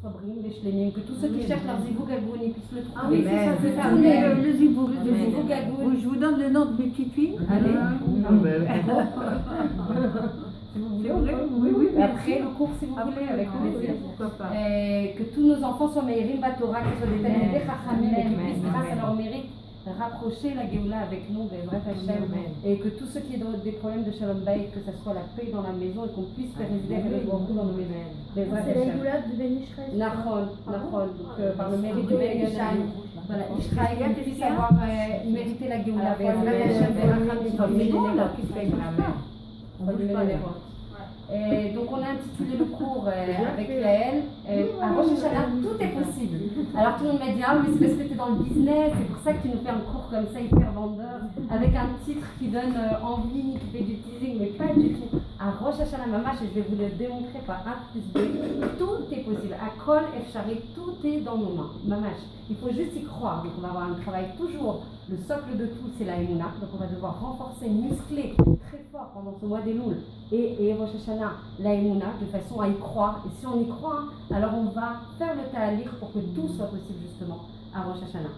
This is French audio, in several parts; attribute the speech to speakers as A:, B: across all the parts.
A: Sabrim, les Shlemim, que tous ceux qui cherchent leur Zivou Gagoun, ils puissent le trouver.
B: Ah oui, c'est ça. Le Zivou Gagoun. Je vous donne le nom de mes petites filles.
A: Allez.
B: C'est vrai, oui.
A: Après le cours, si vous voulez, avec plaisir. Que tous nos enfants soient Meïrim Batora, qu'ils soient des Talmidei Chachamim, et qu'ils puissent, grâce à leur mérite, rapprocher la Géoula avec nous, Bezrat Hashem, et que tous ceux qui ont des problèmes de Shalom Bayit, que ça soit la paix dans la maison et qu'on puisse faire résider les beaucoup dans nos maisons. Bezrat
C: C'est la
A: Hashem.
C: Géoula de Ben Ishraï.
A: Nachon, donc par le mérite de Ben Ishraï, voilà, Ishraï, qu'on puisse avoir mérité la Géoula. Bezrat Hashem, donc on a intitulé le cours avec Yael, à Rosh Hashanah, tout est possible. Alors tout le monde m'a dit, ah mais c'est parce que tu es dans le business, c'est pour ça que tu nous fais un cours comme ça hyper vendeur, avec un titre qui donne envie, qui fait du teasing, mais pas du tout. À Rosh Hashanah Mamash, et je vais vous le démontrer par 1+2, tout est possible. À Kol Efshari, tout est dans nos mains, Mamash. Il faut juste y croire, donc on va avoir un travail toujours. Le socle de tout, c'est la Emouna, donc on va devoir renforcer, muscler très fort pendant ce mois des Louls et Rosh Hashanah, la Emouna, de façon à y croire. Et si on y croit, alors on va faire le ta'alir pour que tout soit possible justement à Rosh Hashanah.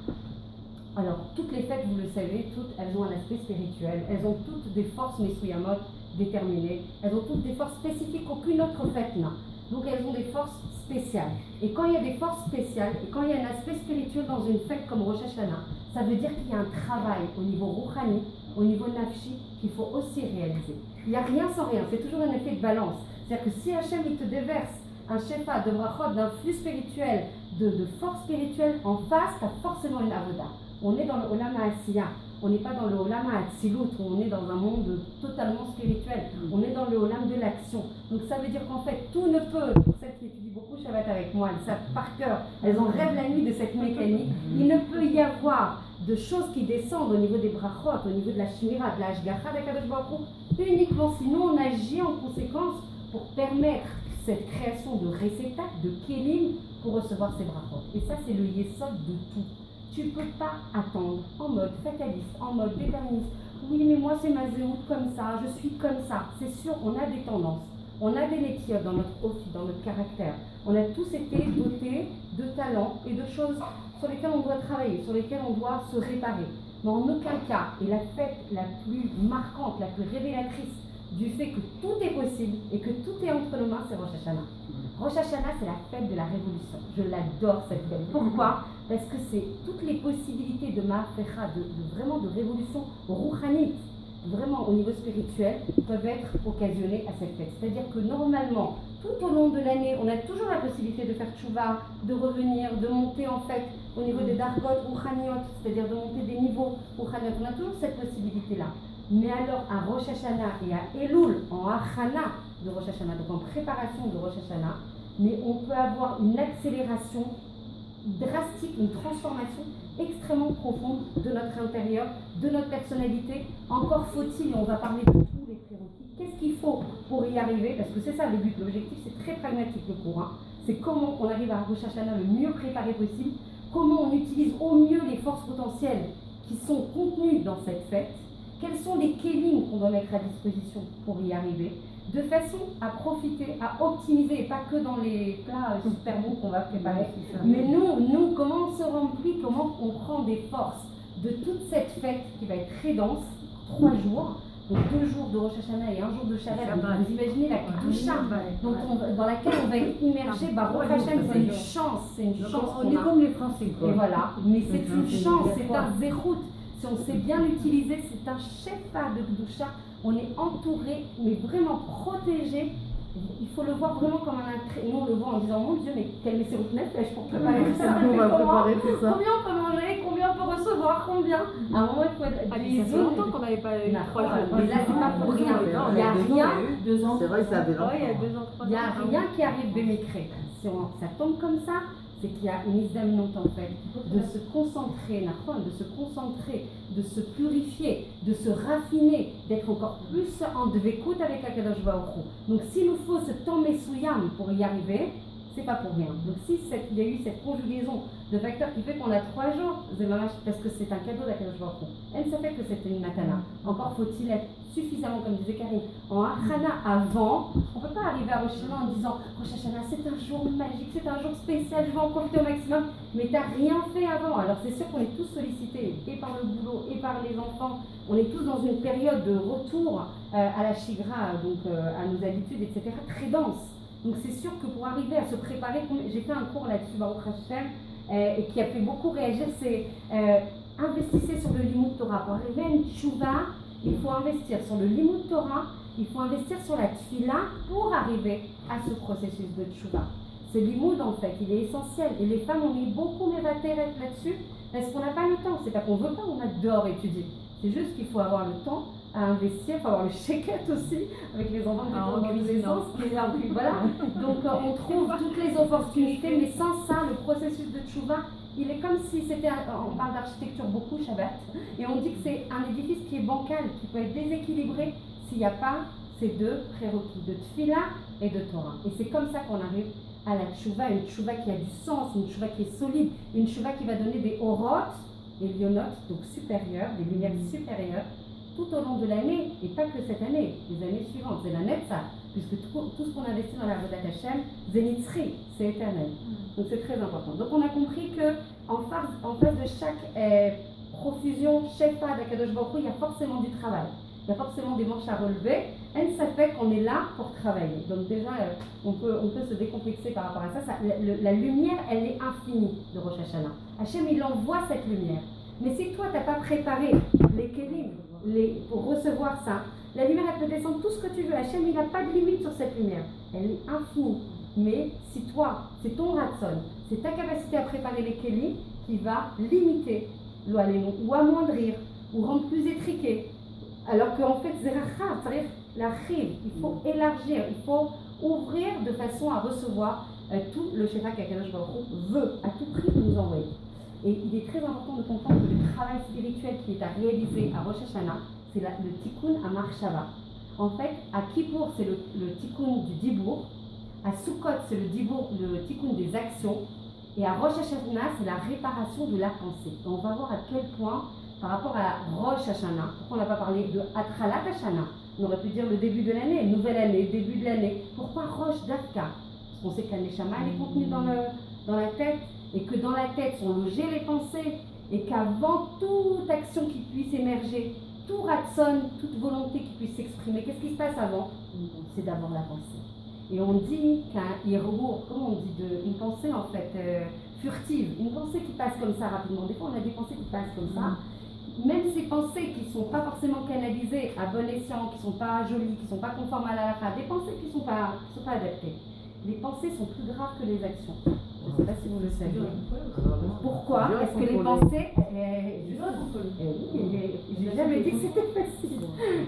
A: Alors, toutes les fêtes, vous le savez, toutes, elles ont un aspect spirituel, elles ont toutes des forces Mesuyamot déterminées, elles ont toutes des forces spécifiques qu'aucune autre fête n'a. Donc elles ont des forces spéciales. Et quand il y a des forces spéciales, et quand il y a un aspect spirituel dans une fête comme Rosh Hashanah, ça veut dire qu'il y a un travail au niveau rouhani, au niveau nafshi, qu'il faut aussi réaliser. Il n'y a rien sans rien, c'est toujours un effet de balance. C'est-à-dire que si Hachem il te déverse un shefa de brachot, d'un flux spirituel, de force spirituelle en face, tu as forcément une avoda. On est dans le Olam HaAsiya, on n'est pas dans le Olam HaAtzilut, où on est dans un monde totalement spirituel. On est dans le Olam de l'action. Donc ça veut dire qu'en fait, tout ne peut, pour celles qui étudient beaucoup Shabbat avec moi, elles savent par cœur, elles en rêvent la nuit de cette mécanique, il ne peut y avoir de choses qui descendent au niveau des brachot, au niveau de la shmira, de la hashgacha d'Akadosh Baruch Hu, uniquement sinon on agit en conséquence pour permettre cette création de réceptacles, de kélim, pour recevoir ces brachot. Et ça, c'est le yesod de tout. Tu ne peux pas attendre en mode fataliste, en mode déterministe. Oui, mais moi, c'est ma zéout comme ça, je suis comme ça. C'est sûr, on a des tendances, on a des métiers dans notre office, dans notre caractère. On a tous été dotés de talents et de choses sur lesquelles on doit travailler, sur lesquelles on doit se réparer. Mais en aucun cas, et la fête la plus marquante, la plus révélatrice du fait que tout est possible et que tout est entre nos mains, c'est Rosh Hashanah. Rosh Hashanah, c'est la fête de la révolution. Je l'adore cette fête. Pourquoi ? Parce que c'est toutes les possibilités de Ma'afecha, vraiment de révolution rouhanite, vraiment au niveau spirituel, peuvent être occasionnées à cette fête. C'est-à-dire que normalement, tout au long de l'année, on a toujours la possibilité de faire tchouva, de revenir, de monter en fait au niveau des dargot rouhaniot, c'est-à-dire de monter des niveaux rouhaniot. On a toujours cette possibilité-là. Mais alors à Rosh Hashanah et à Elul, en Achana de Rosh Hashanah, donc en préparation de Rosh Hashanah, mais on peut avoir une accélération drastique, une transformation extrêmement profonde de notre intérieur, de notre personnalité. Encore faut-il, et on va parler de tous les prérequis, qu'est-ce qu'il faut pour y arriver, parce que c'est ça le but, l'objectif c'est très pragmatique le cours, c'est comment on arrive à Rosh Hashanah le mieux préparé possible, comment on utilise au mieux les forces potentielles qui sont contenues dans cette fête, quels sont les kélim qu'on doit mettre à disposition pour y arriver, de façon à profiter, à optimiser, et pas que dans les plats super bons qu'on va préparer, mais nous, comment on se remplit, comment on prend des forces de toute cette fête qui va être très dense, 3 jours, donc 2 jours de Rosh Hashanah et 1 jour de Shabbat. Vous imaginez la Kedusha, donc dans laquelle on va être immergé, Baruch Hashem, c'est une chance,
B: on est comme les Français, quoi.
A: Et voilà, mais c'est une chance, c'est un zérout. Si on sait bien l'utiliser, c'est un shefa de Kedusha. On est entouré, mais vraiment protégé. Il faut le voir vraiment comme un attrait. Nous, on le voit en disant, mon Dieu, mais quel messerut nefesh pour préparer tout ça.
D: On va préparer tout ça.
A: Combien on peut manger, combien on peut recevoir, combien. À un moment, il faut être...
E: Ça fait longtemps qu'on n'avait pas eu 3 jours.
A: Mais là, c'est pas pour rien. Il n'y a rien.
E: 2 ans.
D: C'est vrai que ça avait longtemps.
E: Ouais, il y a 2 ans, 3 ans.
A: Il n'y a rien qui arrive bémécré. Si ça tombe comme ça, c'est qu'il y a une isdamnout en fait, de se concentrer, de se concentrer, de se purifier, de se raffiner, d'être encore plus en dvekout avec Akadosh Baruch Hu. Donc s'il nous faut ce temps messouyam pour y arriver, c'est pas pour rien. Donc si il y a eu cette conjugaison de facteurs qui fait qu'on a 3 jours, parce que c'est un cadeau d'Akadosh Baruch Hu. Elle ne savait que c'était une matana. Encore faut-il être suffisamment, comme disait Karine, en Achana avant. On ne peut pas arriver à Rosh Hashanah en disant Rosh Hashanah c'est un jour magique, c'est un jour spécial, je vais en profiter au maximum. Mais tu n'as rien fait avant. Alors c'est sûr qu'on est tous sollicités, et par le boulot, et par les enfants. On est tous dans une période de retour à la shigra, donc à nos habitudes, etc., très dense. Donc c'est sûr que pour arriver à se préparer, j'ai fait un cours là-dessus, Baruch Hashem, et qui a fait beaucoup réagir, c'est investissez sur le Limud Torah. Pour arriver à une tchouva, il faut investir sur le Limud Torah, il faut investir sur la tfila pour arriver à ce processus de tchouva. Ce Limud, en fait, il est essentiel. Et les femmes, on est beaucoup mévatées là-dessus, parce qu'on n'a pas le temps. C'est pas qu'on veut pas, on adore étudier. C'est juste qu'il faut avoir le temps à investir, il faut avoir le chéquette aussi, avec les enfants qui tournent dans tous les sens. Voilà. Donc on trouve toutes les opportunités, mais sans ça, le processus de tchouva, il est comme si c'était, on parle d'architecture beaucoup, Shabbat, et on dit que c'est un édifice qui est bancal, qui peut être déséquilibré s'il n'y a pas ces deux prérequis, de tfila et de Torah. Et c'est comme ça qu'on arrive à la tchouva, une tchouva qui a du sens, une tchouva qui est solide, une tchouva qui va donner des orot, des lionot, donc supérieures, des lumières supérieures, tout au long de l'année, et pas que cette année, les années suivantes, c'est la netza, puisque tout ce qu'on investit dans la Avodat Hashem, zénitzri, c'est éternel. Donc c'est très important. Donc on a compris qu'en face de chaque profusion, shefa d'Akadosh Baruch Hu, il y a forcément du travail. Il y a forcément des manches à relever. Elle, ça fait qu'on est là pour travailler. Donc déjà, on peut se décomplexer par rapport à ça. La lumière, elle est infinie de Rosh Hashanah. Hachem, il envoie cette lumière. Mais si toi, tu n'as pas préparé les kelim pour recevoir ça, la lumière, elle peut descendre tout ce que tu veux. Hachem, il n'a pas de limite sur cette lumière. Elle est infinie. Mais si toi, c'est ton ratson, c'est ta capacité à préparer les kelim qui va limiter l'oalémon, ou amoindrir, ou rendre plus étriqué. Alors qu'en fait, c'est c'est-à-dire la rive, il faut élargir, il faut ouvrir de façon à recevoir tout le Shefa qu'Akadosh Baruch Hu veut à tout prix nous envoyer. Et il est très important de comprendre que le travail spirituel qui est à réaliser à Rosh Hashanah, c'est le tikkun à Marshava. En fait, à Kippour, c'est le tikkun du Dibour, à Sukkot, c'est le tikkun des actions, et à Rosh Hashanah, c'est la réparation de la pensée. Donc on va voir à quel point, par rapport à Rosh Hashanah, pourquoi on n'a pas parlé de Atralat Hashanah? On aurait pu dire le début de l'année, nouvelle année, début de l'année. Pourquoi Rosh Dafka? Parce qu'on sait que la Neshama, elle est contenue dans la tête, et que dans la tête sont logées les pensées, et qu'avant toute action qui puisse émerger, tout ratson, toute volonté qui puisse s'exprimer, qu'est-ce qui se passe avant? C'est d'abord la pensée. Et on dit qu'un hirour, comment on dit, une pensée en fait furtive, une pensée qui passe comme ça rapidement. Des fois, on a des pensées qui passent comme ça. Même ces pensées qui ne sont pas forcément canalisées à bon escient, qui ne sont pas jolies, qui ne sont pas conformes à la halakha, des pensées qui ne sont pas adaptées. Les pensées sont plus graves que les actions. Je ne sais pas si vous le savez. Pourquoi? Parce que les pensées... Je n'ai jamais dit que c'était facile.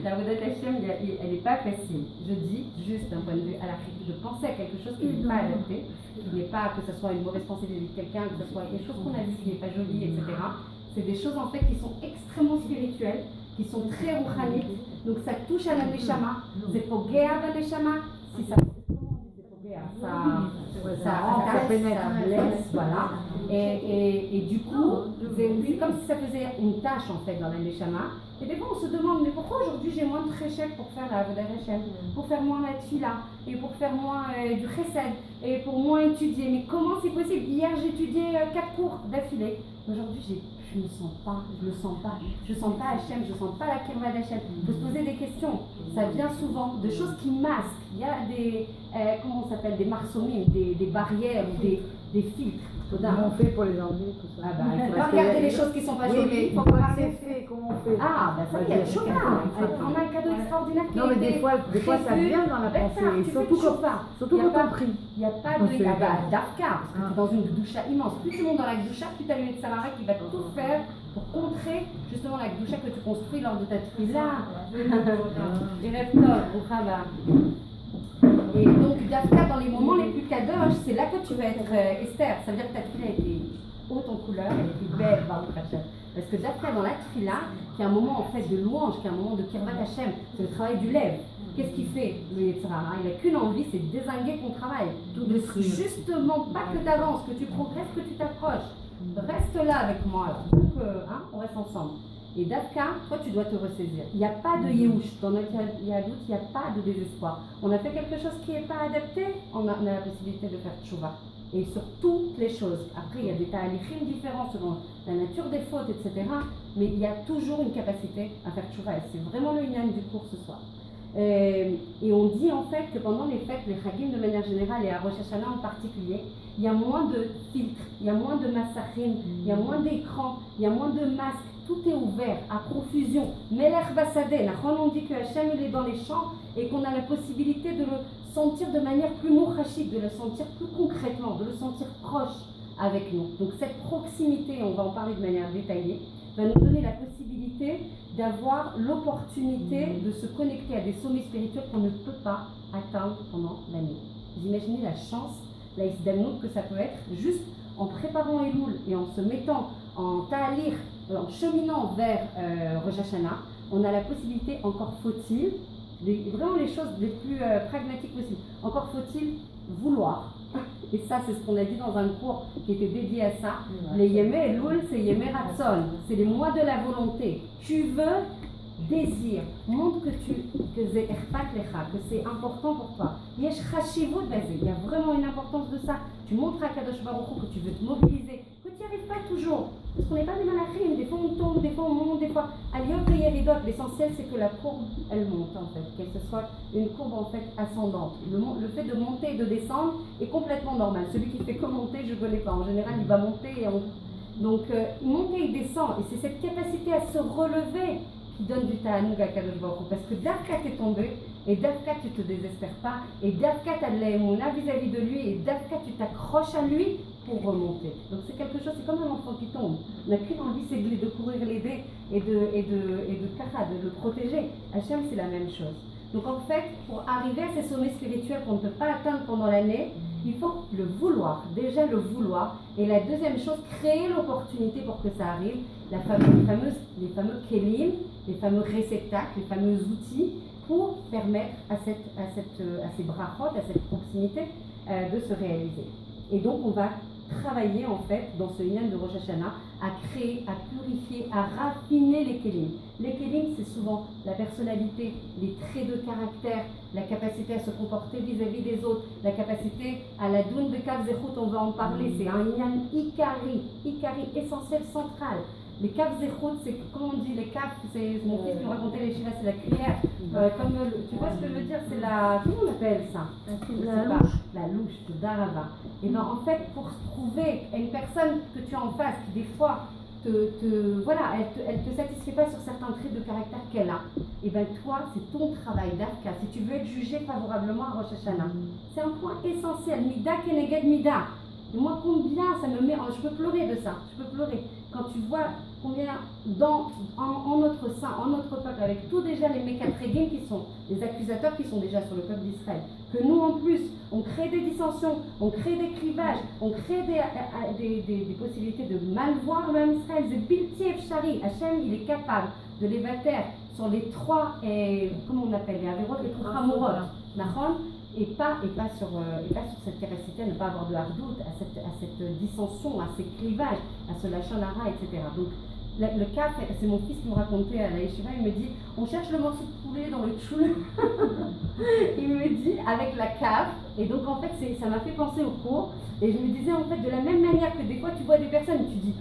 A: La Avodat Hashem, elle n'est pas facile. Je dis juste d'un point de vue halakhique, je pensais à quelque chose qui n'est pas adapté, qui n'est pas, que ce soit une mauvaise pensée de quelqu'un, que ce soit quelque chose qu'on a vu qui n'est pas joli, etc. C'est des choses en fait qui sont extrêmement spirituelles, qui sont très rouchaniques. Donc ça touche à la neshama. C'est pogea ba neshama. Si ça pénètre, ça blesse, voilà. Et du coup, c'est comme si ça faisait une tâche en fait dans la neshama. Et des fois on se demande, mais pourquoi aujourd'hui j'ai moins de tréchec pour faire la Avodat Hashem, pour faire moins la tfila, et pour faire moins du chesed, et pour moins étudier. Mais comment c'est possible? Hier j'ai étudié 4 cours d'affilée. Aujourd'hui je ne sens pas, je sens pas Hachem, je sens pas la kirva d'Hachem. Il faut se poser des questions. Ça vient souvent de choses qui masquent. Il y a des, comment on s'appelle, des marsomines, des barrières, des filtres.
B: Comment on fait pour les enlever, tout ça?
A: Il ne faut pas regarder les choses qui ne sont pas jolies.
B: Il faut pas c'est fait, comment on fait?
A: Ah, ben ça, il y a le chauffard. On a un cadeau extraordinaire qui
B: non, mais des fois ça vient dans la pensée. Et surtout quand on prie.
A: Il n'y a pas de d'afka, parce que tu es dans une doucha immense. Plus tu montes dans la doucha, plus tu as une Samara qui va tout faire pour contrer justement la doucha que tu construis lors de ta tefila. Et Reptol, Rouchava. Et donc, Dafka, dans les moments les plus kadosh, c'est là que tu vas être Esther. Ça veut dire que ta tefila était haute en couleur, elle était belle, Baruch Hashem. Parce que Dafka, dans la tefila, qui est un moment en fait de louange, qui est un moment de kirvat Hashem, c'est le travail du lèvre. qu'est-ce qu'il fait, le Yetzirah? Il n'a qu'une envie, c'est de dézinguer ton travail. Justement, pas que tu avances, que tu progresses, que tu t'approches. Reste là avec moi, là. Donc, on reste ensemble. Et Dafka, toi, tu dois te ressaisir. Il n'y a pas de Yehush. Dans notre Yadout, il n'y a pas de désespoir. On a fait quelque chose qui n'est pas adapté, on a la possibilité de faire tchouva. Et sur toutes les choses. Après, il y a des ta'alichim différents selon la nature des fautes, etc. Mais il y a toujours une capacité à faire tchouva. Et c'est vraiment le inyan du cours ce soir. Et on dit en fait que pendant les fêtes, les chagim de manière générale et à Rosh Hashanah en particulier, il y a moins de filtres, il y a moins de massachim, il y a moins d'écrans, il y a moins de masques. Tout est ouvert à profusion. Melech Basadeh, on dit que Hachem il est dans les champs et qu'on a la possibilité de le sentir de manière plus mourachik, de le sentir plus concrètement, de le sentir proche avec nous. Donc cette proximité, on va en parler de manière détaillée, va nous donner la possibilité d'avoir l'opportunité de se connecter à des sommets spirituels qu'on ne peut pas atteindre pendant l'année. Vous imaginez la chance, la isdamnout que ça peut être juste en préparant Elul et en se mettant en ta'alir, en cheminant vers Rosh Hashanah, on a la possibilité, encore faut-il, vraiment les choses les plus pragmatiques possibles, encore faut-il vouloir. Et ça, c'est ce qu'on a dit dans un cours qui était dédié à ça. Les Yemé Elul, c'est Yemé Ratzon, c'est les mois de la volonté. Tu veux, désir, montre que c'est Erfat Lecha, que c'est important pour toi. Yesh Chashivut Bazé, il y a vraiment une importance de ça. Tu montres à Kadosh Baruch Hu que tu veux te mobiliser, que tu n'y arrives pas toujours. Parce qu'on n'est pas des malachim, des fois on tombe, des fois on monte, des fois. Aliyot et Yeridot, l'essentiel c'est que la courbe, elle monte en fait, qu'elle ce soit une courbe en fait ascendante. Le fait de monter et de descendre est complètement normal. Celui qui fait que monter, je ne connais pas. En général, il va monter et donc monter et descend. Et c'est cette capacité à se relever qui donne du ta'anoug à Kadosh Baruch Hu. Parce que Dafka t'es tombé, et Dafka tu te désespères pas, et Dafka t'as de l'aïmouna vis-à-vis de lui, et Dafka tu t'accroches à lui pour remonter. Donc c'est quelque chose, c'est comme un enfant qui tombe. On n'a qu'une envie, c'est de courir l'aider et de le protéger. Hachem, c'est la même chose. Donc en fait, pour arriver à ces sommets spirituels qu'on ne peut pas atteindre pendant l'année, il faut le vouloir, déjà le vouloir. Et la deuxième chose, créer l'opportunité pour que ça arrive, les fameux kelim, les fameux réceptacles, les fameux outils pour permettre à ces brachot, à cette proximité de se réaliser. Et donc on va travailler en fait dans ce inyan de Rosh Hashanah à créer, à purifier, à raffiner les kelim. Les kelim, c'est souvent la personnalité, les traits de caractère, la capacité à se comporter vis-à-vis des autres, la capacité à la doun de kav zechut, on va en parler, c'est un inyan ikari, essentiel, central. Les kav zechut, c'est comment on dit, les kav, c'est mon fils qui me racontait les chivas, c'est la cuillère. Tu vois ce que je veux dire, c'est la, comment on appelle ça? La louche de Darava. Et bien en fait, pour trouver une personne que tu as en face, qui des fois voilà, elle te satisfait pas sur certains traits de caractère qu'elle a, et bien toi, c'est ton travail d'Afka. Si tu veux être jugé favorablement à Rosh Hashanah, c'est un point essentiel. Mida keneged mida. Et moi, combien ça me met, je peux pleurer de ça, je peux pleurer. Quand tu vois combien en notre sein, en notre peuple, avec tous déjà les mécatrégim qui sont les accusateurs qui sont déjà sur le peuple d'Israël, que nous en plus, on crée des dissensions, on crée des clivages, on crée des possibilités de mal voir le même Israël. C'est bilti efshari. Hachem, il est capable de les battre sur les trois, comment on appelle, les avérotes, les trois hamorot, et pas sur cette capacité à ne pas avoir de hardout, à cette dissension, à ces clivages, à ce lachon hara, etc. Donc le cas, c'est mon fils qui me racontait à la yeshiva, il me dit, on cherche le morceau de poulet dans le tchoul. Il me dit, avec la cave, et donc en fait ça m'a fait penser au cours, et je me disais en fait de la même manière que des fois tu vois des personnes, tu dis,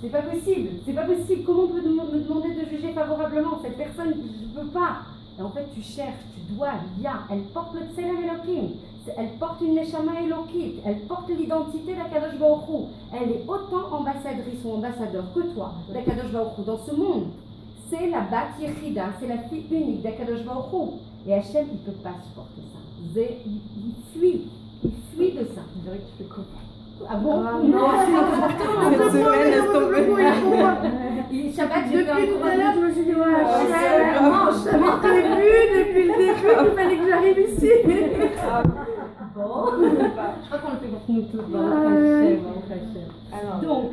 A: c'est pas possible, comment on peut me demander de juger favorablement cette personne, je peux pas. Et en fait, tu cherches, tu dois, elle porte le Tselem Elohim, elle porte une Neshama Elokit, elle porte l'identité d'Akadosh Baruch Hu. Elle est autant ambassadrice ou ambassadeur que toi d'Akadosh Baruch Hu dans ce monde. C'est la Bat Yechida, c'est la fille unique d'Akadosh Baruch Hu. Et Hachem, il ne peut pas supporter ça. Il fuit de ça. Je dirais que tu fais quoi? Ah bon? Non,
E: cette semaine, laisse tomber.
A: Shabbat,
B: depuis tout à l'heure, je me suis dit, je t'avais prévu depuis le début qu'il fallait que j'arrive ici.
A: Je crois qu'on le fait pour nous tous. Donc,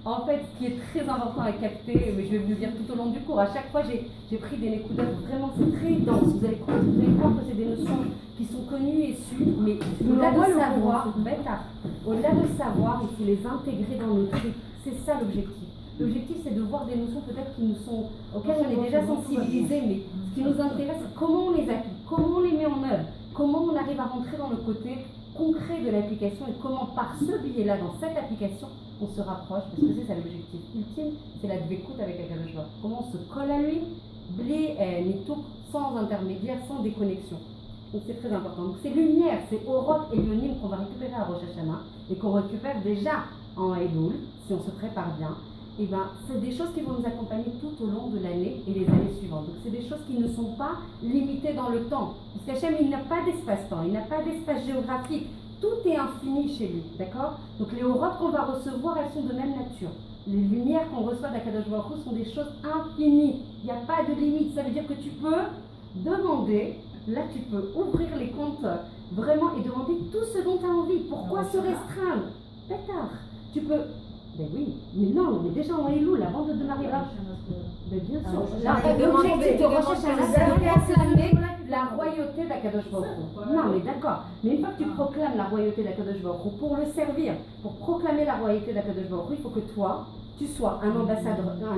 A: en fait, ce qui est très important à capter, mais je vais vous le dire tout au long du cours, à chaque fois j'ai pris des écouteurs, vraiment c'est très dense. Vous allez croire que c'est des notions qui sont connues et sues, mais au-delà de savoir, au-delà de savoir, il faut les intégrer dans nos trucs. C'est ça l'objectif. L'objectif, c'est de voir des notions peut-être auxquelles on est déjà sensibilisés, mais ce qui nous intéresse, c'est comment on les applique, comment on les met en œuvre, comment on arrive à rentrer dans le côté concret de l'application et comment par ce biais-là, dans cette application, on se rapproche, parce que c'est ça l'objectif ultime, c'est la dvékout avec Akadosh Baruch Hu. Comment on se colle à lui, blé, nituk, sans intermédiaire, sans déconnexion. Donc c'est très important. Donc c'est lumière, c'est Orot et Yonim qu'on va récupérer à Rosh Hashanah et qu'on récupère déjà en Elul, si on se prépare bien. Et ben, c'est des choses qui vont nous accompagner tout au long de l'année et les années suivantes. Donc c'est des choses qui ne sont pas limitées dans le temps. Parce qu'Hachem, il n'a pas d'espace-temps, il n'a pas d'espace géographique. Tout est infini chez lui, d'accord? Donc les aurores qu'on va recevoir, elles sont de même nature. Les lumières qu'on reçoit d'Akadosh Baruch Hu sont des choses infinies. Il n'y a pas de limite. Ça veut dire que tu peux demander, là tu peux ouvrir les comptes vraiment et demander tout ce dont tu as envie. Pourquoi se restreindre? Pétard. Tu peux... Ben oui, mais non, mais déjà en Elul, avant de démarrer là. Ben bien sûr. L'objectif de Rosh Hashanah, c'est de proclamer la royauté d'Akadosh Baruch Hu. Non, mais d'accord. Mais une fois que tu proclames la royauté d'Akadosh Baruch Hu, pour le servir, pour proclamer la royauté d'Akadosh Baruch Hu, il faut que toi, tu sois un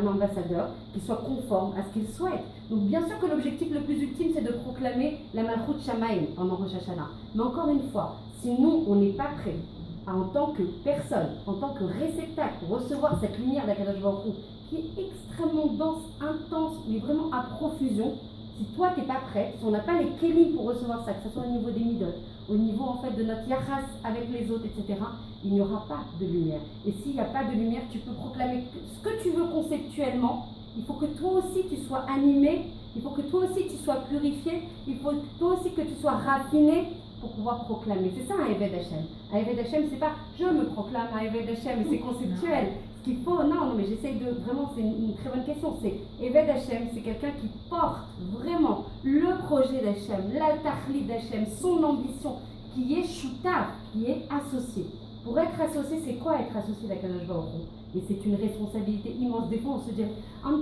A: ambassadeur qui soit conforme à ce qu'il souhaite. Donc bien sûr que l'objectif le plus ultime, c'est de proclamer la Malchut Shamaim pendant Rosh Hashanah. Mais encore une fois, si nous, on n'est pas prêts, en tant que personne, en tant que réceptacle pour recevoir cette lumière d'Akadosh Baruch Hu qui est extrêmement dense, intense, mais vraiment à profusion, si toi tu n'es pas prêt, si on n'a pas les kélim pour recevoir ça, que ce soit au niveau des midot, au niveau en fait de notre yachas avec les autres, etc., il n'y aura pas de lumière. Et s'il n'y a pas de lumière, tu peux proclamer ce que tu veux conceptuellement. Il faut que toi aussi tu sois animé, il faut que toi aussi tu sois purifié, il faut toi aussi que tu sois raffiné pour pouvoir proclamer. C'est ça un Eved Hashem. Un Eved Hashem, c'est pas je me proclame un Eved Hashem, c'est conceptuel. Ce qu'il faut, non, mais j'essaye de, vraiment, c'est une très bonne question. C'est Eved Hashem, c'est quelqu'un qui porte vraiment le projet d'Hashem, la tachlit d'Hashem, son ambition, qui est shutaf, qui est associé. Pour être associé, c'est quoi être associé d'Akadosh Baruch Hu? Et c'est une responsabilité immense. Des fois, on se dit un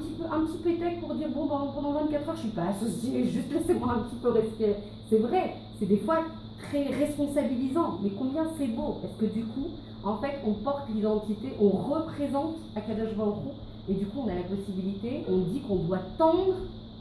A: petit peu tech pour dire bon, pendant 24 heures, je ne suis pas associé, juste laissez-moi un petit peu respirer. C'est vrai, c'est des fois très responsabilisant, mais combien c'est beau, parce que du coup, en fait, on porte l'identité, on représente Akadosh Baruch Hu, et du coup, on a la possibilité, on dit qu'on doit tendre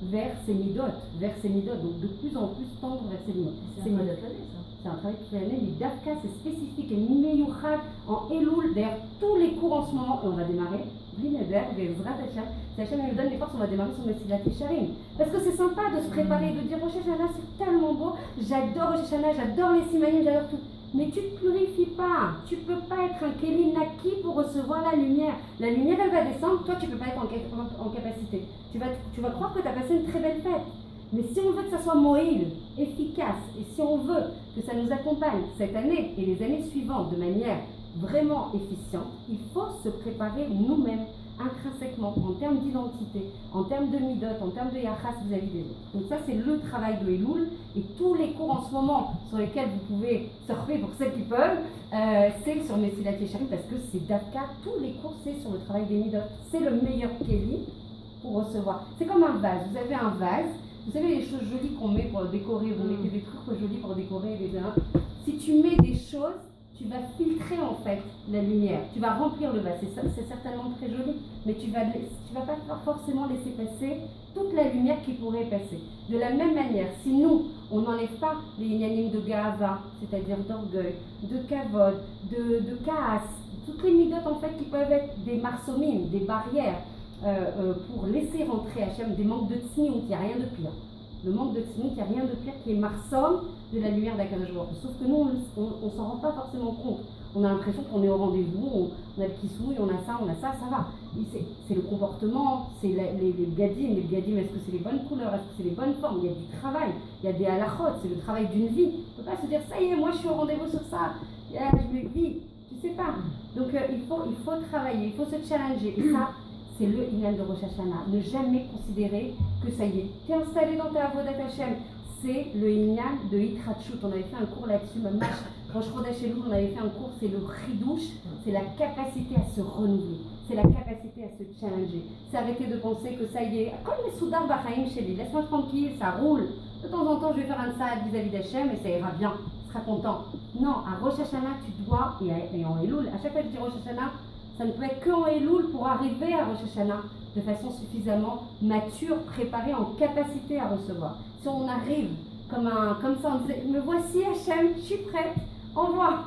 A: vers ces midot, donc de plus en plus tendre vers ces midot.
E: C'est un travail de l'année, ça.
A: C'est un travail toute l'année, mais Dafka, c'est spécifique, et Mimeyuchad, en Elul, d'ailleurs, tous les cours en ce moment, et on va démarrer, Blineber, Bezrat Hashem, si Hashem nous donne les forces, on va démarrer sur Messilat Yesharim. Parce que c'est sympa de se préparer, de dire Rosh Hashanah, c'est tellement beau, j'adore Rosh Hashanah, j'adore les Simanim, j'adore tout. Mais tu ne te purifies pas, tu ne peux pas être un Kéli Naki pour recevoir la lumière. La lumière, elle va descendre, toi, tu ne peux pas être en capacité. Tu vas croire que tu as passé une très belle fête. Mais si on veut que ça soit moïl, efficace, et si on veut que ça nous accompagne cette année et les années suivantes de manière vraiment efficiente, il faut se préparer nous-mêmes, intrinsèquement, en termes d'identité, en termes de midot, en termes de yachas vis-à-vis des autres. Donc ça, c'est le travail de Elul, et tous les cours en ce moment sur lesquels vous pouvez surfer pour ceux qui peuvent, c'est sur Messilat Yesharim, parce que c'est Dafka, tous les cours, c'est sur le travail des midot. C'est le meilleur kéli pour recevoir. C'est comme un vase. Vous avez un vase, vous savez les choses jolies qu'on met pour décorer, vous mettez des trucs jolis pour décorer, si tu mets des choses, tu vas filtrer en fait la lumière, tu vas remplir le vase, c'est certainement très joli, mais tu vas pas forcément laisser passer toute la lumière qui pourrait passer. De la même manière, si nous, on n'enlève pas les inyanim de gava, c'est-à-dire d'orgueil, de kavod, de kaas, toutes les midot en fait qui peuvent être des marsomim, des barrières, pour laisser rentrer Hachem, des manques de tsniout, il n'y a rien de pire. Le manque de tsniout, il n'y a rien de pire qui est marsom de la lumière d'Akadosh Baruch Hu. Sauf que nous, on ne s'en rend pas forcément compte. On a l'impression qu'on est au rendez-vous, on a le kissouille, on a ça va. C'est le comportement, c'est les bgadim. Les bgadim, est-ce que c'est les bonnes couleurs, est-ce que c'est les bonnes formes? Il y a du travail, il y a des halachot, c'est le travail d'une vie. On ne peut pas se dire, ça y est, moi je suis au rendez-vous sur ça, je me vis, tu sais pas. Donc il faut travailler, il faut se challenger. Et ça, c'est le Inyan de Rosh Hashanah. Ne jamais considérer que ça y est, tu es installé dans ta Avodat Hashem, c'est le Inyan de Hitrachut. On avait fait un cours là-dessus, même quand je rodais chez nous, on avait fait un cours, c'est le Ridouche, c'est la capacité à se renouveler, c'est la capacité à se challenger. C'est arrêter de penser que ça y est, comme les Soudar Bachaim chez lui, laisse-moi tranquille, ça roule. De temps en temps, je vais faire un saad vis-à-vis d'Hachem et ça ira bien, tu seras content. Non, à Rosh Hashanah, tu dois, et en Elul, à chaque fois que je dis Rosh Hashanah, ça ne peut être qu'en Elul pour arriver à Rosh Hashanah de façon suffisamment mature, préparée, en capacité à recevoir. Si on arrive comme ça, on dit, me voici Hachem, je suis prête, envoie.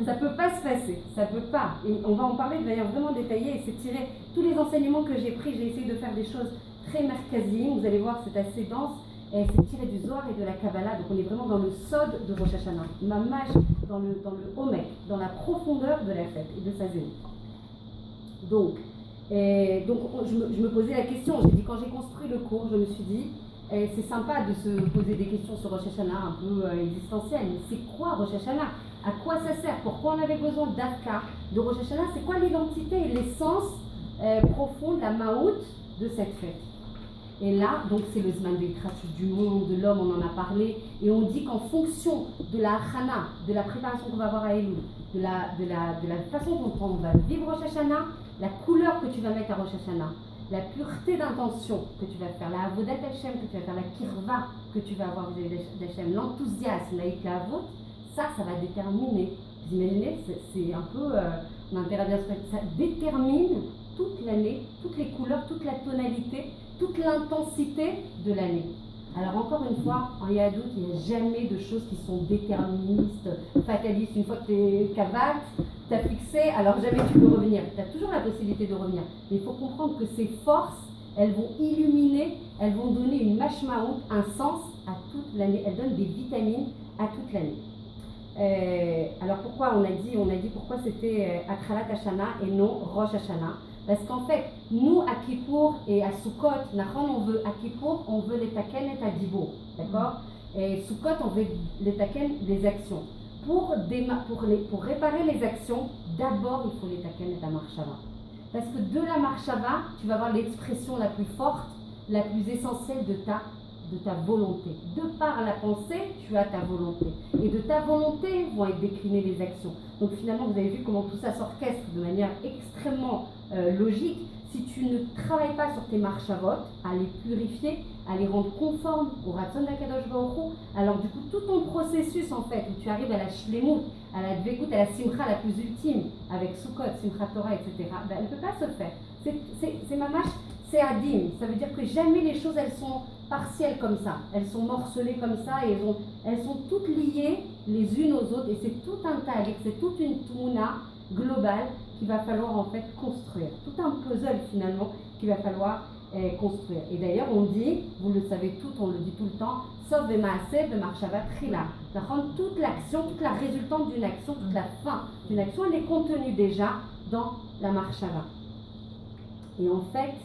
A: Ça ne peut pas se passer, ça ne peut pas. Et on va en parler de manière vraiment détaillée et c'est tirer tous les enseignements que j'ai pris, j'ai essayé de faire des choses très merkazim, vous allez voir, c'est assez dense. Et c'est tiré du Zohar et de la Kabbalah, donc on est vraiment dans le sod de Rosh Hashanah, mamash, dans le homek, dans la profondeur de la fête et de sa zénith. Donc je me posais la question, j'ai dit quand j'ai construit le cours, je me suis dit, c'est sympa de se poser des questions sur Rosh Hashanah un peu existentielles, mais c'est quoi Rosh Hashanah? À quoi ça sert? Pourquoi on avait besoin d'Afka, de Rosh Hashanah? C'est quoi l'identité et l'essence profonde, la maout de cette fête? Et là, donc c'est le Zman de Hitrachut du monde, de l'homme, on en a parlé, et on dit qu'en fonction de la Hana, de la préparation qu'on va avoir à Elul, de la façon dont on va vivre Rosh Hashanah, la couleur que tu vas mettre à Rosh Hashanah, la pureté d'intention que tu vas faire, la Avodat Hashem que tu vas faire, la Kirva que tu vas avoir vis-à-vis d'Hashem, l'enthousiasme, la Iklavot, ça va déterminer. Vous imaginez, c'est un peu, on a intérêt à bien se faire, ça détermine toute l'année, toutes les couleurs, toute la tonalité, toute l'intensité de l'année. Alors encore une fois, en Yahadout, il n'y a jamais de choses qui sont déterministes, fatalistes. Une fois que tu es kavat, tu as fixé, alors jamais tu peux revenir. Tu as toujours la possibilité de revenir. Mais il faut comprendre que ces forces, elles vont illuminer, elles vont donner une mashmaout, un sens à toute l'année. Elles donnent des vitamines à toute l'année. Alors pourquoi on a dit pourquoi c'était Atralat Hashanah et non Rosh Hashanah? Parce qu'en fait, nous à Kippour et à Sukkot, à Kippour, on veut les taken et Tadibo, d'accord? Et Sukkot, on veut les taken des actions. Pour réparer les actions, d'abord il faut les taken et ta marshava. Parce que de la marshava, tu vas avoir l'expression la plus forte, la plus essentielle de ta volonté. De par la pensée, tu as ta volonté. Et de ta volonté vont être déclinées les actions. Donc finalement, vous avez vu comment tout ça s'orchestre de manière extrêmement logique. Si tu ne travailles pas sur tes marchavot, à les purifier, à les rendre conformes au Ratzon d'Akadosh Baruch Hu, alors du coup, tout ton processus en fait, où tu arrives à la shlemut, à la dvekout, à la simcha la plus ultime, avec Sukkot, Simchat Torah, etc., ben, elle ne peut pas se faire. C'est mamash, c'est adim. Ça veut dire que jamais les choses, elles sont partielles comme ça. Elles sont morcelées comme ça et elles sont toutes liées les unes aux autres. Et c'est tout un talik, c'est toute une tmouna globale qu'il va falloir en fait construire. Tout un puzzle finalement qu'il va falloir construire. Et d'ailleurs on dit, vous le savez tout, on le dit tout le temps, sauf Bemaaseh, Bemarshava Trila. Toute l'action, toute la résultante d'une action, toute la fin d'une action, elle est contenue déjà dans la Marshava. Et en fait,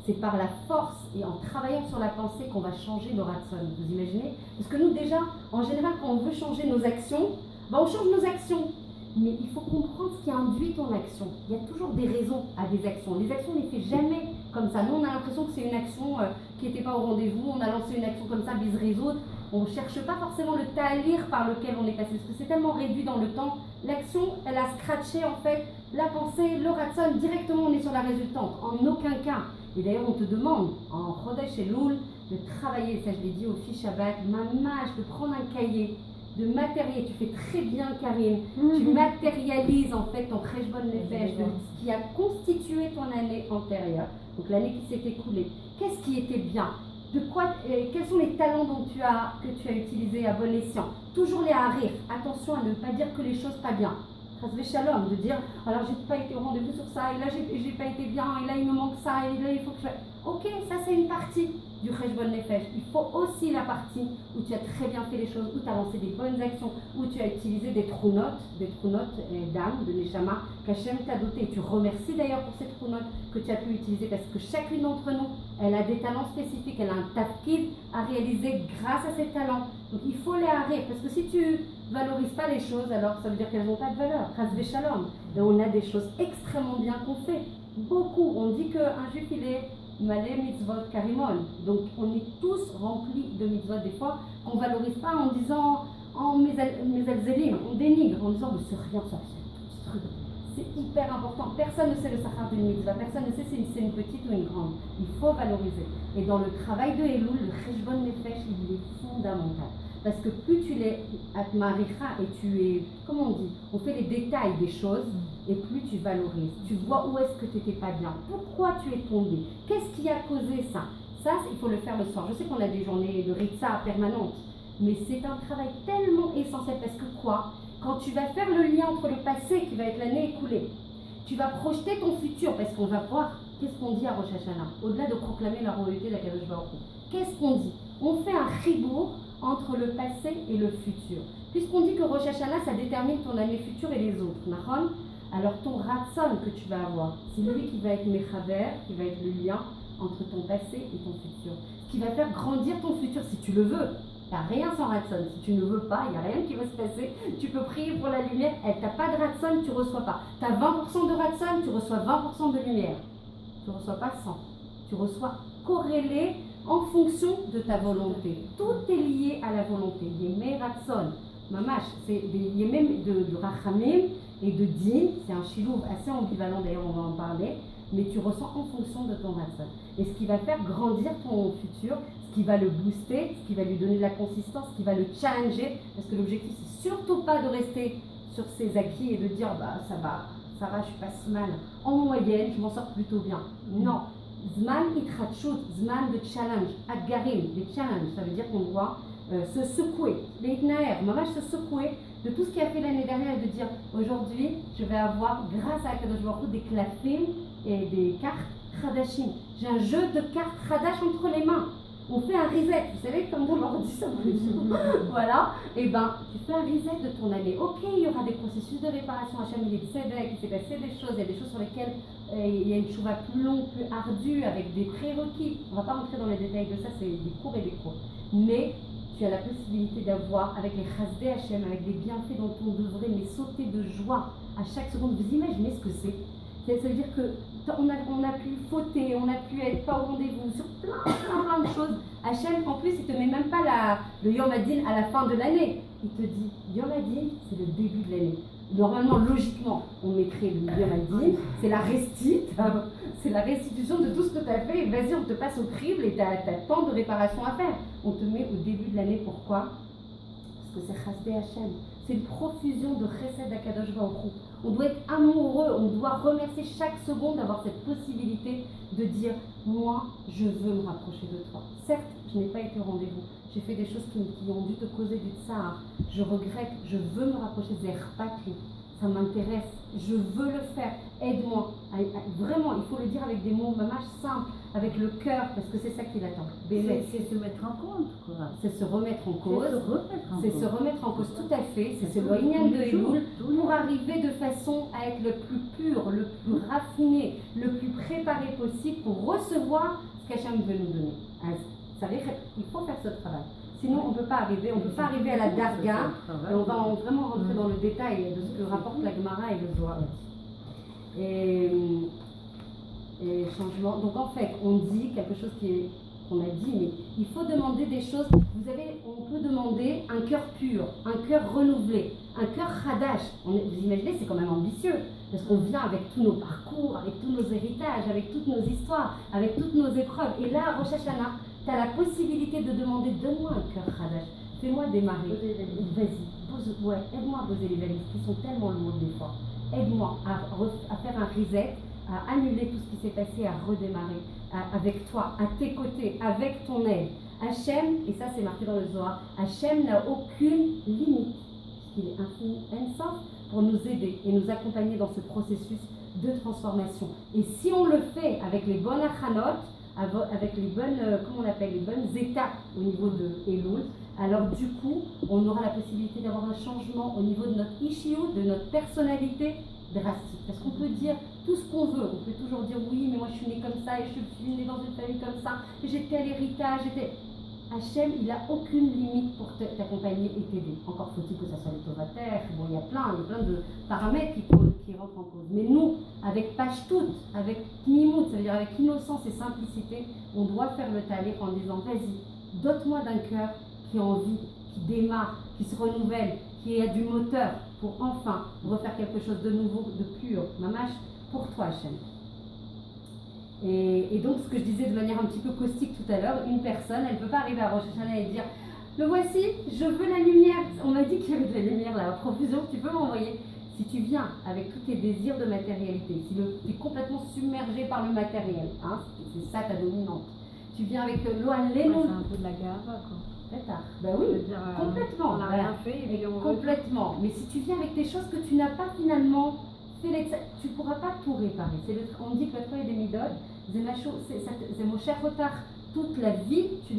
A: c'est par la force et en travaillant sur la pensée qu'on va changer le Ratzon. Vous imaginez? Parce que nous déjà, en général, quand on veut changer nos actions, ben on change nos actions. Mais il faut comprendre ce qui induit ton action. Il y a toujours des raisons à des actions. Les actions, on ne les fait jamais comme ça. Nous, on a l'impression que c'est une action qui n'était pas au rendez-vous. On a lancé une action comme ça, bis résoudre. On ne cherche pas forcément le talir par lequel on est passé. Parce que c'est tellement réduit dans le temps. L'action, elle a scratché en fait la pensée, le ratson. Directement, on est sur la résultante. En aucun cas. Et d'ailleurs, on te demande, en Chodesh Elul, de travailler, ça je l'ai dit au Fi Shabbat, mamash, de prendre un cahier, de matériel, tu fais très bien Karine, tu matérialises en fait ton Cheshbon Nefesh, de ce qui a constitué ton année antérieure, donc l'année qui s'est écoulée. Qu'est-ce qui était bien? Quels sont les talents que tu as utilisés à bon escient? Toujours les harir, attention à ne pas dire que les choses pas bien. Shalom, de dire alors j'ai pas été au rendez-vous sur ça, et là j'ai pas été bien, et là il me manque ça, et là il faut que je... Ok, ça c'est une partie du Cheshbon Nefesh. Il faut aussi la partie où tu as très bien fait les choses, où tu as lancé des bonnes actions, où tu as utilisé des trounotes d'âme, de Neshama, qu'Hachem t'a doté. Tu remercies d'ailleurs pour ces trounotes que tu as pu utiliser, parce que chacune d'entre nous, elle a des talents spécifiques, elle a un tafkid à réaliser grâce à ses talents. Donc il faut les arrêter, parce que si tu valorises pas les choses, alors ça veut dire qu'elles n'ont pas de valeur. Chas Shalom. Et on a des choses extrêmement bien qu'on fait. Beaucoup. On dit qu'un juif, il est Malé mitzvot karimon. Donc on est tous remplis de mitzvot des fois qu'on ne valorise pas en disant mes alzélim, on dénigre en disant mais c'est rien ça, c'est tout ce truc. C'est hyper important. Personne ne sait le sachar d'une mitzvah, personne ne sait si c'est une petite ou une grande. Il faut valoriser. Et dans le travail de Elul, le cheshbon nefesh, il est fondamental. Parce que plus tu l'es atmaricha et tu es, comment on dit, on fait les détails des choses et plus tu valorises. Tu vois où est-ce que tu n'étais pas bien, pourquoi tu es tombé, qu'est-ce qui a causé ça. Ça, il faut le faire le soir. Je sais qu'on a des journées de ritza permanentes, mais c'est un travail tellement essentiel parce que quoi ? Quand tu vas faire le lien entre le passé qui va être l'année écoulée, tu vas projeter ton futur parce qu'on va voir qu'est-ce qu'on dit à Rosh Hashanah, au-delà de proclamer la royauté de la Kadosh Baruch Hu. Qu'est-ce qu'on dit ? On fait un chibour entre le passé et le futur. Puisqu'on dit que Rosh Hashanah, ça détermine ton année future et les autres, Nahon ? Alors ton ratson que tu vas avoir, c'est lui qui va être Mechaber, qui va être le lien entre ton passé et ton futur. Ce qui va faire grandir ton futur si tu le veux. Tu n'as rien sans ratson. Si tu ne veux pas, il n'y a rien qui va se passer. Tu peux prier pour la lumière, tu n'as pas de ratson, tu ne reçois pas. Tu as 20% de ratson, tu reçois 20% de lumière. Tu ne reçois pas 100. Tu reçois corrélé en fonction de ta volonté. Tout est lié à la volonté. Yemé ratson, mamash, c'est des yemé de rachamim et de din. C'est un chilouv assez ambivalent, d'ailleurs on va en parler. Mais tu ressens en fonction de ton ratson. Et ce qui va faire grandir ton futur, ce qui va le booster, ce qui va lui donner de la consistance, ce qui va le challenger, parce que l'objectif c'est surtout pas de rester sur ses acquis et de dire bah ça va, je suis pas si mal. En moyenne, je m'en sors plutôt bien. Non. Zman itratchut, zman de challenge, adgarim, des challenges, ça veut dire qu'on doit se secouer, les itnaer, maman se secouer de tout ce qu'il a fait l'année dernière et de dire aujourd'hui je vais avoir grâce à Kadosh Baruch Hu des klafim et des cartes Khadashim. J'ai un jeu de cartes Khadash entre les mains. On fait un reset, vous savez, comme on leur dit ça. Voilà, et ben tu fais un reset de ton année. Ok, il y aura des processus de réparation. Hachem, il est tzedek, il s'est passé des choses, il y a des choses sur lesquelles il y a une chouva plus longue, plus ardue, avec des prérequis. On ne va pas rentrer dans les détails de ça, c'est des cours et des cours. Mais tu as la possibilité d'avoir, avec les chasdei Hachem, avec des bienfaits dont on devrait mais sauter de joie à chaque seconde. Vous imaginez ce que c'est? Ça veut dire qu'on a pu fauter, on a pu être pas au rendez-vous sur plein de choses. Hachem, en plus, il ne te met même pas le Yom Hadin à la fin de l'année. Il te dit, Yom Hadin, c'est le début de l'année. Normalement, logiquement, on mettrait le Yom Hadin, c'est la c'est la restitution de tout ce que tu as fait. Vas-y, on te passe au crible et tu as tant de réparations à faire. On te met au début de l'année, pourquoi ? Parce que c'est Chasdei Hachem. C'est une profusion de Chesed Akadosh Baruch Hu. On doit être amoureux, on doit remercier chaque seconde d'avoir cette possibilité de dire moi, je veux me rapprocher de toi. Certes, je n'ai pas été au rendez-vous. J'ai fait des choses qui ont dû te causer du tsar. Je regrette, je veux me rapprocher de Zerpaki. Ça m'intéresse, je veux le faire. Aide-moi. Vraiment, il faut le dire avec des mots mamash simples, avec le cœur, parce que c'est ça qu'il attend.
B: C'est se mettre en compte, quoi.
A: C'est se remettre en cause.
B: C'est
A: se remettre en cause, tout à fait. C'est ce loïnian de Elul pour arriver de façon à être le plus pur, le plus raffiné, le plus préparé possible pour recevoir ce qu'Hachem veut nous donner. Ça veut dire qu'il faut faire ce travail. Sinon, on ne peut pas arriver à la darga. Et on va vraiment rentrer dans le détail de ce que rapporte la Gemara et le Zohar. Et changement. Donc en fait, on dit quelque chose qu'on a dit, mais il faut demander des choses. On peut demander un cœur pur, un cœur renouvelé, un cœur chadash. Vous imaginez, c'est quand même ambitieux, parce qu'on vient avec tous nos parcours, avec tous nos héritages, avec toutes nos histoires, avec toutes nos épreuves. Et là, à Rosh Hashanah, tu as la possibilité de demander, donne-moi un cœur chadash, fais-moi démarrer. Vas-y, aide-moi à poser les valises qui sont tellement lourdes des fois. Aide-moi à faire un reset, à annuler tout ce qui s'est passé, à redémarrer avec toi, à tes côtés, avec ton aide. Hachem, et ça c'est marqué dans le Zohar, Hachem n'a aucune limite, puisqu'il est infini, Ensof, pour nous aider et nous accompagner dans ce processus de transformation. Et si on le fait avec les bonnes achanot, avec les bonnes, les bonnes étapes au niveau de Elul, alors du coup, on aura la possibilité d'avoir un changement au niveau de notre ishio, de notre personnalité drastique. Parce qu'on peut dire tout ce qu'on veut, on peut toujours dire oui, mais moi je suis née comme ça, et je suis née dans une famille comme ça, et j'ai tel héritage, Hachem, il n'a aucune limite pour t'accompagner et t'aider. Encore faut-il que ça soit les tovataires, bon, il y a plein de paramètres qui rentrent en cause. Mais nous, avec pashtout, avec tmimout, ça veut dire avec innocence et simplicité, on doit faire le talir en disant vas-y, dote-moi d'un cœur qui a envie, qui démarre, qui se renouvelle, qui a du moteur pour enfin refaire quelque chose de nouveau, de pur, mamash, pour toi Hachem. Et donc ce que je disais de manière un petit peu caustique tout à l'heure, une personne, elle ne peut pas arriver à Rosh Hashanah et dire le voici, je veux la lumière. On m'a dit qu'il y avait de la lumière là, à profusion, tu peux m'envoyer. Si tu viens avec tous tes désirs de matérialité, si tu es complètement submergé par le matériel, hein, c'est ça ta dominante, tu viens avec l'oan lénon.
B: C'est un peu de la gava, quoi.
A: Ben oui, complètement.
B: On n'a rien fait et puis on
A: complètement. Mais si tu viens avec des choses que tu n'as pas finalement fait, tu ne pourras pas tout réparer. On dit que le travail des midot, c'est mon cher retard. Toute la vie, tu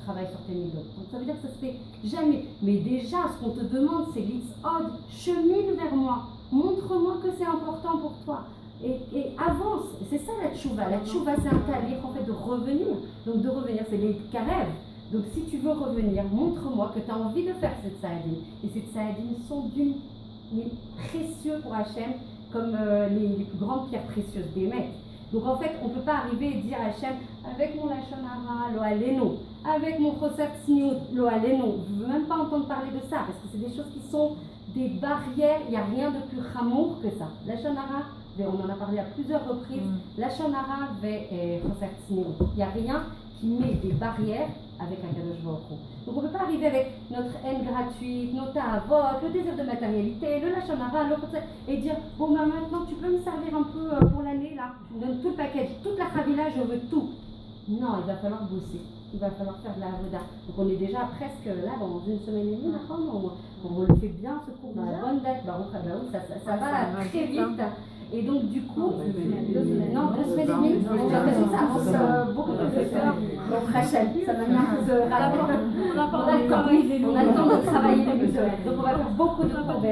A: travailles sur tes midot. Donc ça veut dire que ça se fait jamais. Mais déjà, ce qu'on te demande, c'est l'itzod, chemine vers moi. Montre-moi que c'est important pour toi. Et avance. C'est ça la tchouva. La tchouva, c'est un talir en fait de revenir. Donc de revenir, c'est les karev. Donc si tu veux revenir, montre-moi que tu as envie de faire cette saadine. Et ces saadines sont mais précieux pour Hachem, comme les plus grandes pierres précieuses des mecs. Donc en fait, on ne peut pas arriver et dire à Hachem, avec mon lachon hara, lo aleno, avec mon choser tzniut, lo aleno. Je ne veux même pas entendre parler de ça, parce que c'est des choses qui sont des barrières, il n'y a rien de plus chamour que ça. Lachon hara, on en a parlé à plusieurs reprises, lachon hara ve choser tzniut. Il n'y a rien qui met des barrières avec un Kadosh Baruch Hu. Donc on ne peut pas arriver avec notre haine gratuite, notre avot, le désir de matérialité, le lachon hara, et dire bon bah maintenant tu peux me servir un peu pour l'année là, je me donne tout le package, toute la chavila, je veux tout. Non, il va falloir bosser, il va falloir faire de la avoda. Donc on est déjà presque là dans une semaine et demie, on le fait bien ce cours dans la bonne date, ça va très vite. Et donc du coup, 2 semaines et demie, j'ai l'impression que ça avance beaucoup plus vite. Donc Rachel, ça m'a mis un peu de rapport. On a le temps de travailler les mesures. Donc on va faire beaucoup de cours.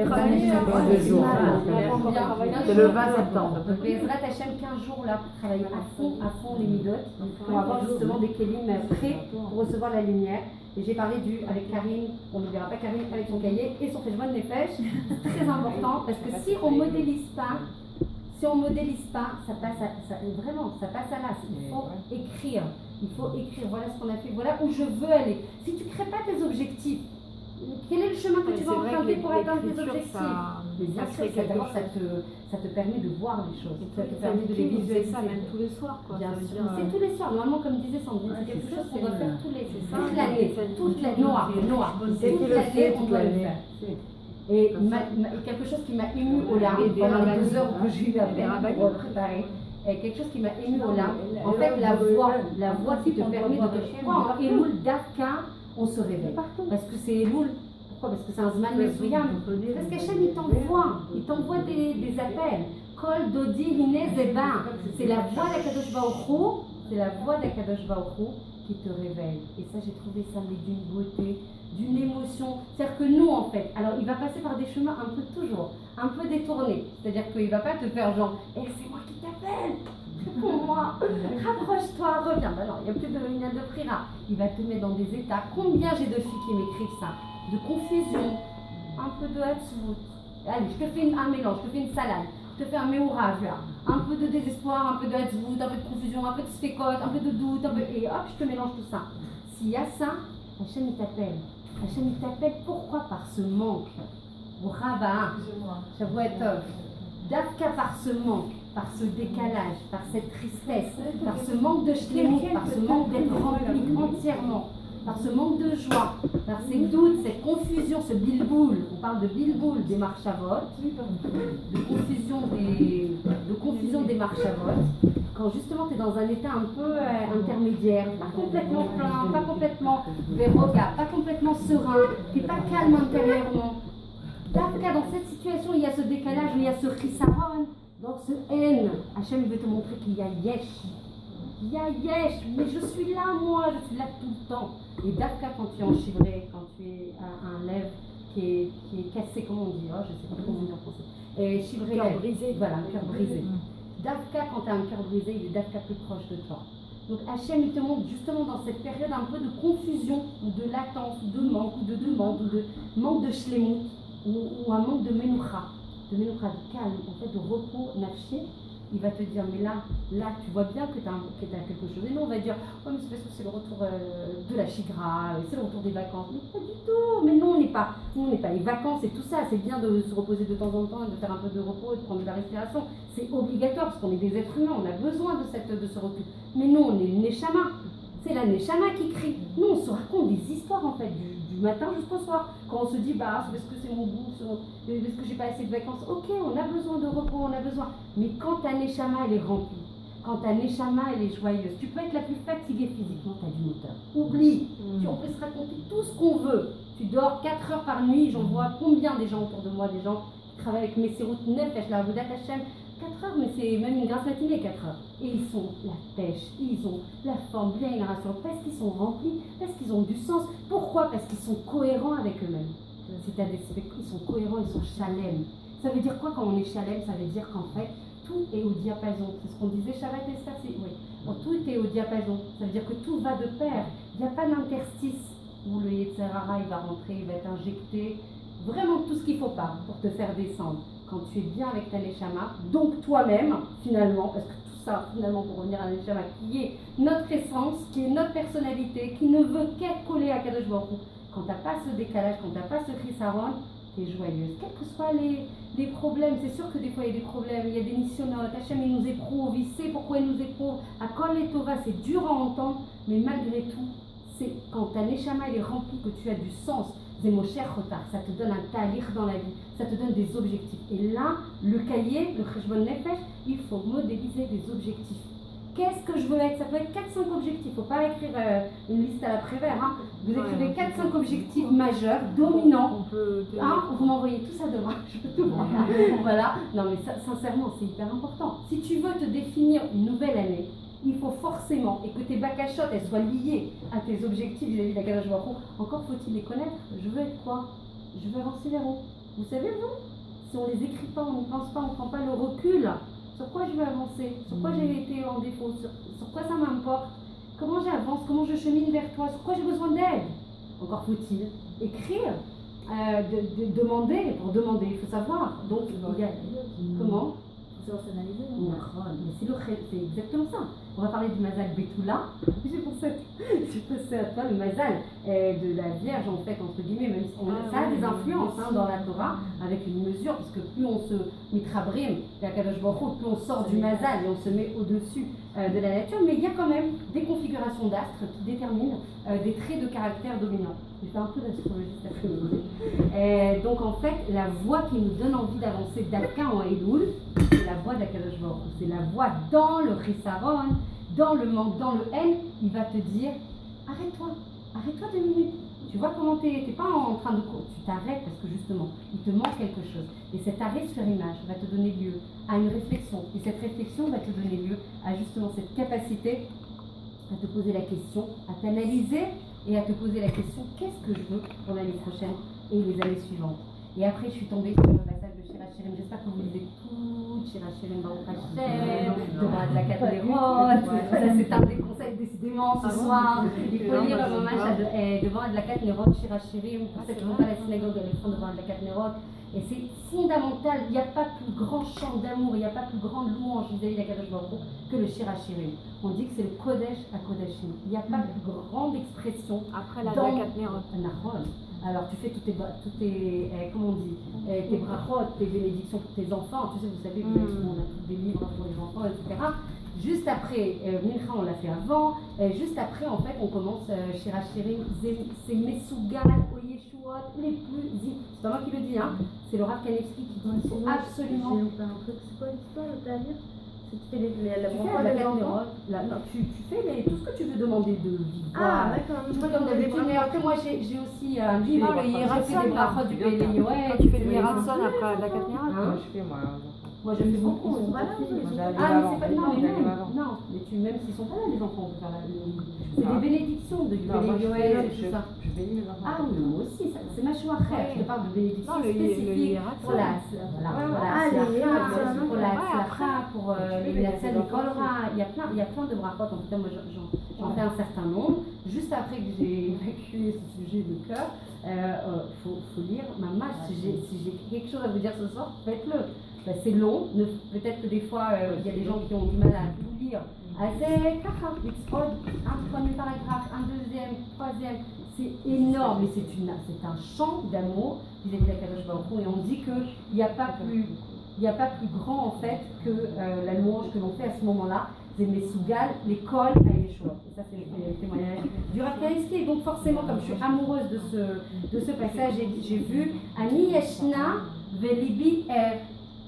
E: C'est le 20 septembre.
A: Donc Bezrat Hachem, 15 jours là pour travailler à fond les midot, pour avoir justement des kelim prêts pour recevoir la lumière. Et j'ai parlé avec Karine, on ne verra pas Karine avec son cahier et son cheshbon nefesh, c'est très important parce que si on ne modélise pas, ça passe à l'as. Il faut écrire, voilà ce qu'on a fait, voilà où je veux aller. Si tu ne crées pas tes objectifs, quel est le chemin que tu vas emprunter pour atteindre tes objectifs? Bien sûr, d'abord ça te permet de voir les choses, ça te permet de les visualiser.
B: Ça même tous les soirs, quoi.
A: C'est tous les soirs, normalement comme disait Sandrine, c'est quelque chose qu'on doit faire toute l'année, toute l'année, noir, toute l'année on doit le faire. Et quelque chose qui m'a ému aux larmes pendant les 2 heures que j'ai eu à faire pour préparer, quelque chose qui m'a ému aux larmes, en fait la voix qui te permet de te prendre. Elul Dafka, on se réveille. Parce que c'est Elul, pourquoi? Parce que c'est un Zman Mesuyam. Parce qu'Hachem il t'envoie des appels. Kol Dodi Hine Zeba. C'est la voix d'Akadosh Baruch Hu qui te réveille. Et ça, j'ai trouvé ça d'une beauté, d'une émotion. C'est-à-dire que nous, en fait, alors il va passer par des chemins un peu détournés. C'est-à-dire qu'il ne va pas te faire genre, c'est moi qui t'appelle, réponds-moi, rapproche-toi, reviens. Ben non, il n'y a plus de prira. Il va te mettre dans des états. Combien j'ai de filles qui m'écrivent ça? De confusion, un peu de hatzvout. Allez, je te fais un mélange, je te fais une salade. Je te fais un méourage là, un peu de désespoir, un peu de hatzvout, un peu de confusion, un peu de spécote, un peu de doute, et hop, je te mélange tout ça. S'il y a ça, Hachem il t'appelle. Pourquoi? Par ce manque. Brava, Shavuot, Dafka par ce manque, par ce décalage, par cette tristesse, par ce manque de shlemut, par ce manque d'être rempli entièrement, par ce manque de joie, par ces doutes, cette confusion, ce bilboul. On parle de bilboul des marchavot, de confusion des marchavot, quand justement tu es dans un état un peu intermédiaire, pas complètement plein, pas complètement verroga, pas complètement serein, tu n'es pas calme intérieurement. Là, dans cette situation, il y a ce décalage, il y a ce chisaron, dans ce haine. Hachem veut te montrer qu'il y a yesh. Il y a yesh, mais je suis là, moi, je suis là tout le temps. Et Dafka, quand tu es enchivré, quand tu es un lèvre qui est cassé, comment on dit, je ne sais pas comment on dit en français. Chivré,
B: cœur brisé.
A: Voilà, un cœur brisé. Dafka, quand tu as un cœur brisé, il est Dafka plus proche de toi. Donc Hachem, il te montre justement dans cette période un peu de confusion, ou de latence, ou de manque, ou de demande, ou de manque de shlemut, ou un manque de menoucha, de calme, en fait, de repos nafshi. il va te dire, mais là, tu vois bien que tu as quelque chose. Et nous, on va dire, oh, mais c'est parce que c'est le retour de la chigra, c'est le retour des vacances. Mais pas du tout. Mais non, on n'est pas les vacances et tout ça. C'est bien de se reposer de temps en temps, de faire un peu de repos, de prendre de la respiration. C'est obligatoire parce qu'on est des êtres humains, on a besoin de ce recul. Mais nous, on est le Neshama. C'est la Neshama qui crie. Nous, on se raconte des histoires en fait, du matin jusqu'au soir. Quand on se dit, bah, c'est parce que c'est mon goût, parce que j'ai pas assez de vacances. Ok, on a besoin de repos, on a besoin. Mais quand ta Neshama, elle est remplie, quand ta Neshama, elle est joyeuse, tu peux être la plus fatiguée physiquement, tu as du moteur. Oublie. On peut se raconter tout ce qu'on veut. Tu dors 4 heures par nuit, j'en vois combien des gens autour de moi, des gens qui travaillent avec Messirut Nefesh, la Avodat Hashem, 4 heures, mais c'est même une grasse matinée, 4 heures. Et ils sont la pêche, ils ont la forme, bien une ration, parce qu'ils sont remplis, parce qu'ils ont du sens. Pourquoi? Parce qu'ils sont cohérents avec eux-mêmes. C'est-à-dire qu'ils sont cohérents, ils sont chalem. Ça veut dire quoi quand on est chalem? Ça veut dire qu'en fait, tout est au diapason. C'est ce qu'on disait, Shabbat et Esther, oui. Bon, tout est au diapason. Ça veut dire que tout va de pair. Il n'y a pas d'interstice où le Yetzer Hara, il va rentrer, il va t'injecter vraiment tout ce qu'il ne faut pas pour te faire descendre. Quand tu es bien avec ta Neshama, donc toi-même, finalement, parce que tout ça, finalement, pour revenir à la Neshama, qui est notre essence, qui est notre personnalité, qui ne veut qu'être collée à Kadosh Baruch Hu. Quand tu n'as pas ce décalage, quand tu n'as pas ce Chisaron, tu es joyeuse. Quels que soient les problèmes, c'est sûr que des fois il y a des problèmes, il y a des missionnaires, Hachem il nous éprouve, il sait pourquoi il nous éprouve. À Kol et Tova, c'est dur à entendre, mais malgré tout, c'est quand ta Neshama elle est remplie, que tu as du sens. Zemosher Chotar, ça te donne un talir dans la vie, ça te donne des objectifs. Et là, le cahier, le Cheshbon Nefesh, il faut modéliser des objectifs. Qu'est-ce que je veux être? Ça peut être 4-5 objectifs, il ne faut pas écrire une liste à la Prévert. Hein. Vous écrivez 4-5 objectifs majeurs, dominants. Vous m'envoyez tout ça demain, je peux tout voir. Voilà, non mais ça, sincèrement, c'est hyper important. Si tu veux te définir une nouvelle année, il faut forcément, et que tes bakashot elles soient liées à tes objectifs vis-à-vis de la Kadosh Baruch Hu, encore faut-il les connaître. Je veux être quoi? Je veux avancer vers où? Vous savez, vous, si on ne les écrit pas, on n'y pense pas, on ne prend pas le recul sur quoi je veux avancer, sur quoi j'ai été en défaut, sur quoi ça m'importe, comment j'avance, comment je chemine vers toi, sur quoi j'ai besoin d'aide. Encore faut-il écrire, demander, pour demander, il faut savoir. Donc, il y a, comment?
C: C'est personnalisé.
A: C'est exactement ça. On va parler du Mazal Betula. J'ai pensé à toi, le Mazal de la Vierge, en fait, entre guillemets, même si ça a des influences dans la Torah, avec une mesure, parce que plus on se mitrabrim, la Kadosh Baruch Hu, plus on sort du Mazal et on se met au-dessus de la nature, mais il y a quand même des configurations d'astres qui déterminent des traits de caractère dominants. J'ai fait un peu d'astrologie cet après-midi. Donc en fait, la voie qui nous donne envie d'avancer d'Alka en Elul, c'est la voie de la Kadosh Baruch Hu. C'est la voie dans le Chisaron, dans le manque, dans le haine. Il va te dire, arrête-toi 2 minutes. Tu vois comment t'es pas en train de courir, tu t'arrêtes parce que justement, il te manque quelque chose. Et cet arrêt sur image va te donner lieu à une réflexion. Et cette réflexion va te donner lieu à justement cette capacité à te poser la question, à t'analyser et à te poser la question, qu'est-ce que je veux pour l'année prochaine et les années suivantes. Et après, je suis tombée sur le passage de Shira Shirim. J'espère que vous lisez tout Shira Shirim Baruch Hashem, devant Adlakat Nerot. Ça, c'est un des conseils décidément ce soir. Il faut lire le hommage devant Adlakat Nerot, Shira Shirim. Pour ceux qui vont pas à la synagogue, ils font devant Adlakat Nerot. Et c'est fondamental. Il n'y a pas plus grand chant d'amour, il n'y a pas plus grande louange vis-à-vis de la Kadosh Baruch Hu que le Shira Shirim. On dit que c'est le Kodesh à Kodashim. Il n'y a pas plus grande expression.
E: Après l'Adlakat Nerot.
A: Alors tu fais toutes tes comment on dit, tes brachot, tes bénédictions pour tes enfants. Tu sais, vous savez, on a tous des livres pour les enfants, etc. Juste après, Mincha on l'a fait avant. Juste après, en fait, on commence Shira Shirim, c'est Mesugal, Oyeshuot, les plus. C'est pas moi qui le dis, hein. C'est le Rav Kanevski qui dit qu'il faut absolument.
C: C'est quoi l'histoire de ta vie? Tu fais
A: tu fais tout ce que tu veux demander de vivre.
C: Ah, d'accord.
A: Tu vois, comme d'habitude, mais après, moi, j'ai aussi un livre, le Yeratzon, des brachot du Béli.
E: Quand tu fais le Yeratzon après la Katnera.
D: Moi, je fais, moi.
A: Moi, je fais beaucoup.
C: Ils sont pas là,
A: Non, mais même s'ils sont pas là, les enfants, on peut faire c'est des bénédictions de Béli Yoel, tout ça.
D: Je bénis mes enfants.
A: Ah oui, moi aussi, c'est ma choix. Je te parle de bénédictions spécifiques pour la pour l'élimination du choléra. Il y a plein de brachot. En tout cas, moi, j'en fais un certain nombre. Juste après que j'ai évacué ce sujet de cœur, faut lire. Maman, si j'ai quelque chose à vous dire ce soir, faites-le. c'est long, peut-être que des fois il y a des gens qui ont du mal à tout lire. C'est un premier paragraphe, un deuxième, troisième, c'est énorme, mais c'est un chant d'amour vis-à-vis de la Kadosh Baruch Hu, et on dit qu'il n'y a pas plus grand en fait que la louange que l'on fait à ce moment-là. C'est Mesougal, l'école à Yeshua. Et ça, c'est le témoignage du Rav Kanievski. Et donc, forcément, comme je suis amoureuse de ce passage, j'ai vu Ani Yeshna Velibi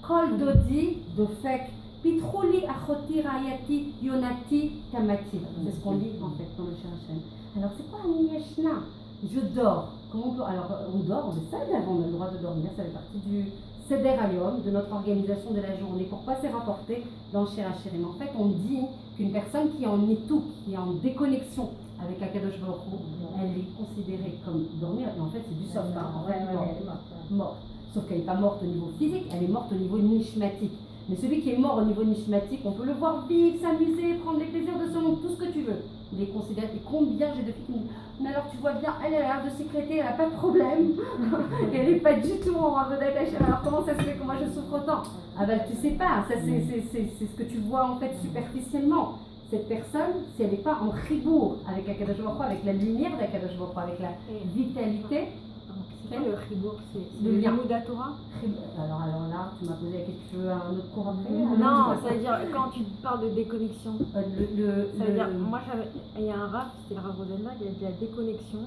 A: Kol Dodi Dofek Pitrouli Achoti Rayati Yonati Tamati. C'est ce qu'on lit en fait dans le Shirachem. Alors, c'est quoi Ani Yeshna? Je dors. Comment on peut... Alors, on dort, on est seder, on a le droit de dormir, ça fait partie du Seder Hayom, de notre organisation de la journée. Pourquoi c'est rapporté dans Shir HaShirim? En fait, on dit qu'une personne qui est en étouk, qui est en déconnexion avec Akadosh Baruch Hu, elle est considérée comme dormir, et en fait, c'est du soft, en fait, morte. Sauf qu'elle n'est pas morte au niveau physique, elle est morte au niveau nishmatique. Mais celui qui est mort au niveau nishmatique, on peut le voir vivre, s'amuser, prendre les plaisirs de ce monde, tout ce que tu veux. Il est considéré, et combien j'ai de filles qui me disent, mais alors tu vois bien, elle a l'air de sécréter, elle n'a pas de problème, et elle n'est pas du tout en Avodat Hashem, alors comment ça se fait que moi je souffre autant? Ah ben tu sais pas, ça c'est ce que tu vois en fait superficiellement. Cette personne, si elle n'est pas en chibour avec Akadosh Baruch Hu, avec la lumière d'Akadosh Baruch Hu, avec la vitalité.
E: C'est le chibour, c'est
A: le
E: le
A: lien.
E: Limoud Torah.
A: Alors là, tu m'as posé la question, tu veux un autre cours après?
E: Non, ça veut dire quand tu parles de déconnexion. Ça veut dire, moi il y a un Rav, c'était le Rav Rosenberg, il a dit la déconnexion,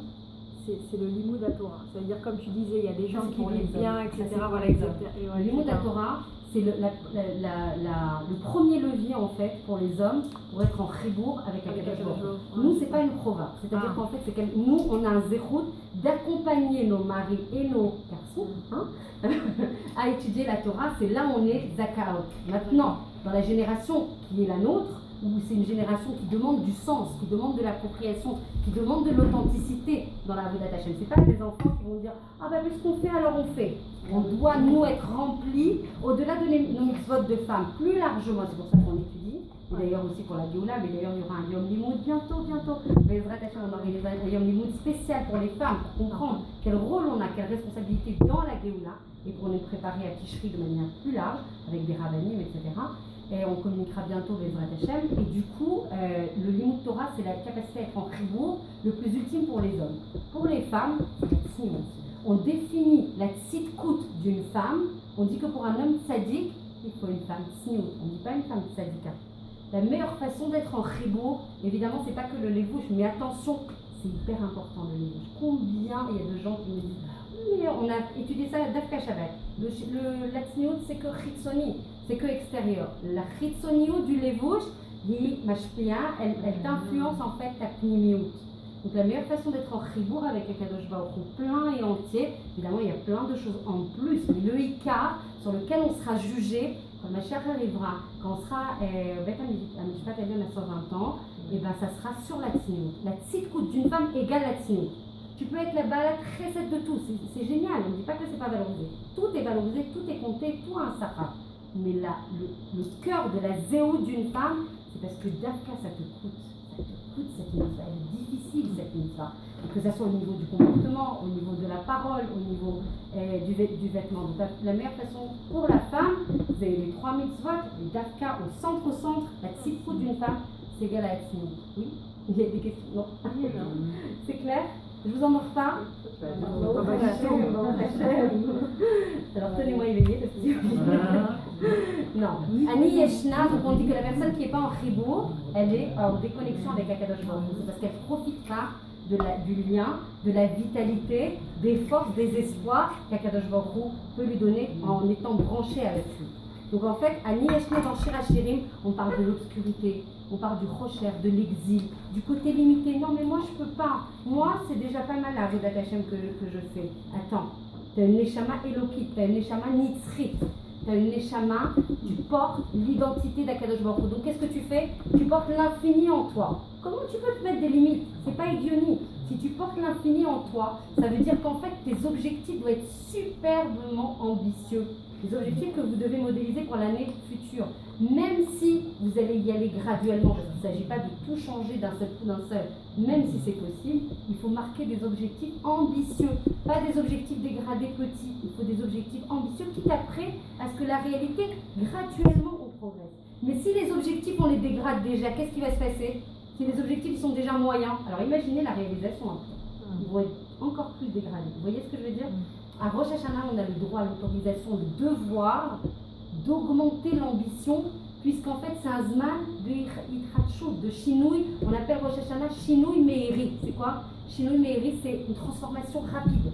E: c'est le Limoud Torah. Ça veut dire, comme tu disais, il y a des gens qui vivent bien, etc. Voilà,
A: Le Limoud Torah, c'est le premier levier en fait pour les hommes pour être en chibour avec Akadosh Baruch Hu. Nous, c'est pas une prova, c'est-à-dire qu'en fait, nous, on a un zérout d'accompagner nos maris et nos garçons à étudier la Torah. C'est là où on est zakaot. Maintenant, dans la génération qui est la nôtre, où c'est une génération qui demande du sens, qui demande de l'appropriation, qui demande de l'authenticité dans la Avodat Hashem. C'est pas des enfants qui vont dire « Ah ben, qu'est-ce qu'on fait, alors on fait ». On doit, nous, être remplis, au-delà de nos mitzvot de femmes, plus largement, c'est pour ça qu'on étudie, et d'ailleurs aussi pour la Géoula, mais d'ailleurs il y aura un Yom Limoud bientôt. Bezrat Hashem, on organisera un Yom Limoud spécial pour les femmes, pour comprendre quel rôle on a, quelle responsabilité dans la Géoula, et pour nous préparer à Tishri de manière plus large, avec des rabbinim, etc. Et on communiquera bientôt Bezrat Hashem. Et du coup, le Limoud Torah, c'est la capacité à être en chibour le plus ultime pour les hommes. Pour les femmes, c'est la tzniut. On définit la tzidkout d'une femme, on dit que pour un homme tzaddik, il faut une femme tzniut. On ne dit pas une femme tzadika. La meilleure façon d'être en chibour, évidemment, c'est pas que le levouche, mais attention, c'est hyper important le levouche. Combien il y a de gens qui me disent mais on a étudié ça à Dafka Shabbat. La tzniut, c'est que chitzoni, c'est que extérieur. La chitzoniout du levouche, elle t'influence en fait ta pnimiout. Donc la meilleure façon d'être en chibour avec Akadosh Baruch Hu plein et entier, évidemment il y a plein de choses en plus, mais le Ikar sur lequel on sera jugé, quand Mashiach arrivera, quand on sera Bet HaMishpat Elyon à 120 ans, et ben ça sera sur la tzniut. La tzidkout d'une femme égale la tzniut. Tu peux être la balade recette de tout, c'est génial, on ne dit pas que c'est pas valorisé. Tout est valorisé, tout est compté, tout a un sahara. Mais là, le cœur de la zéout d'une femme, c'est parce que Dafka ça te coûte. Cette mitzvah, elle est difficile cette mitzvah, que ce soit au niveau du comportement, au niveau de la parole, au niveau du vêtement. Donc la meilleure façon pour la femme, c'est les 3 mitzvot, les dafka au centre, la tzidkout d'une femme, c'est égal à la tzniut. Oui? Il y a des questions? Non. C'est clair? Je vous en offre pas? Alors tenez-moi éveillé parce que non. Ani Yeshna, donc on dit que la personne qui n'est pas en chibour, elle est en déconnexion avec Akadosh Baruch Hu. C'est parce qu'elle ne profite pas du lien, de la vitalité, des forces, des espoirs qu'Akadosh Baruch Hu peut lui donner en étant branché avec lui. Donc en fait, Ani Yeshna dans Shir HaShirim, on parle de l'obscurité, on parle du rocher, de l'exil, du côté limité. Non mais moi je peux pas. Moi c'est déjà pas mal la Avodat Hashem que je fais. Attends, tu as une neshama elokit, tu as une neshama nitzrit, tu as une neshama, tu portes l'identité d'Akadosh Baruch Hu. Donc qu'est-ce que tu fais? Tu portes l'infini en toi. Comment tu peux te mettre des limites? C'est pas idionie. Si tu portes l'infini en toi, ça veut dire qu'en fait tes objectifs doivent être superbement ambitieux. Les objectifs que vous devez modéliser pour l'année future. Même si vous allez y aller graduellement, parce qu'il ne s'agit pas de tout changer d'un seul coup, d'un seul, même si c'est possible. Il faut marquer des objectifs ambitieux, pas des objectifs dégradés petits. Il faut des objectifs ambitieux, quitte après à ce que la réalité, graduellement, on progresse. Mais si les objectifs, on les dégrade déjà, qu'est-ce qui va se passer? Si les objectifs sont déjà moyens, alors imaginez la réalisation après. Ils vont être encore plus dégradés. Vous voyez ce que je veux dire? À Rosh Hashanah, on a le droit, l'autorisation, le devoir d'augmenter l'ambition, puisqu'en fait c'est un zman de Yitrachut, de Shinui. On appelle Rosh Hashanah Shinui Meiri. C'est quoi? Shinui Meiri, c'est une transformation rapide.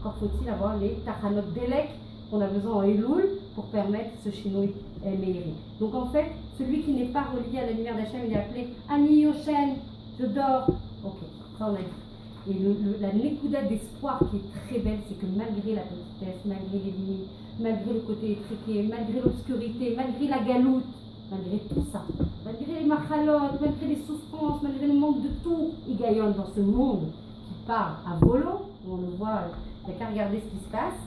A: Encore faut-il avoir les Tachanot Delek qu'on a besoin en Elul pour permettre ce Shinui Meiri. Donc en fait, celui qui n'est pas relié à la lumière d'Hachem, il est appelé Ani Yoshen, je dors. Ok, ça on a dit. Et la nécouda d'espoir qui est très belle, c'est que malgré la petitesse, malgré les limites, malgré le côté étriqué, malgré l'obscurité, malgré la galoute, malgré tout ça, malgré les machalotes, malgré les souffrances, malgré le manque de tout, Igayon dans ce monde qui part à volo, où on le voit, il n'y a qu'à regarder ce qui se passe.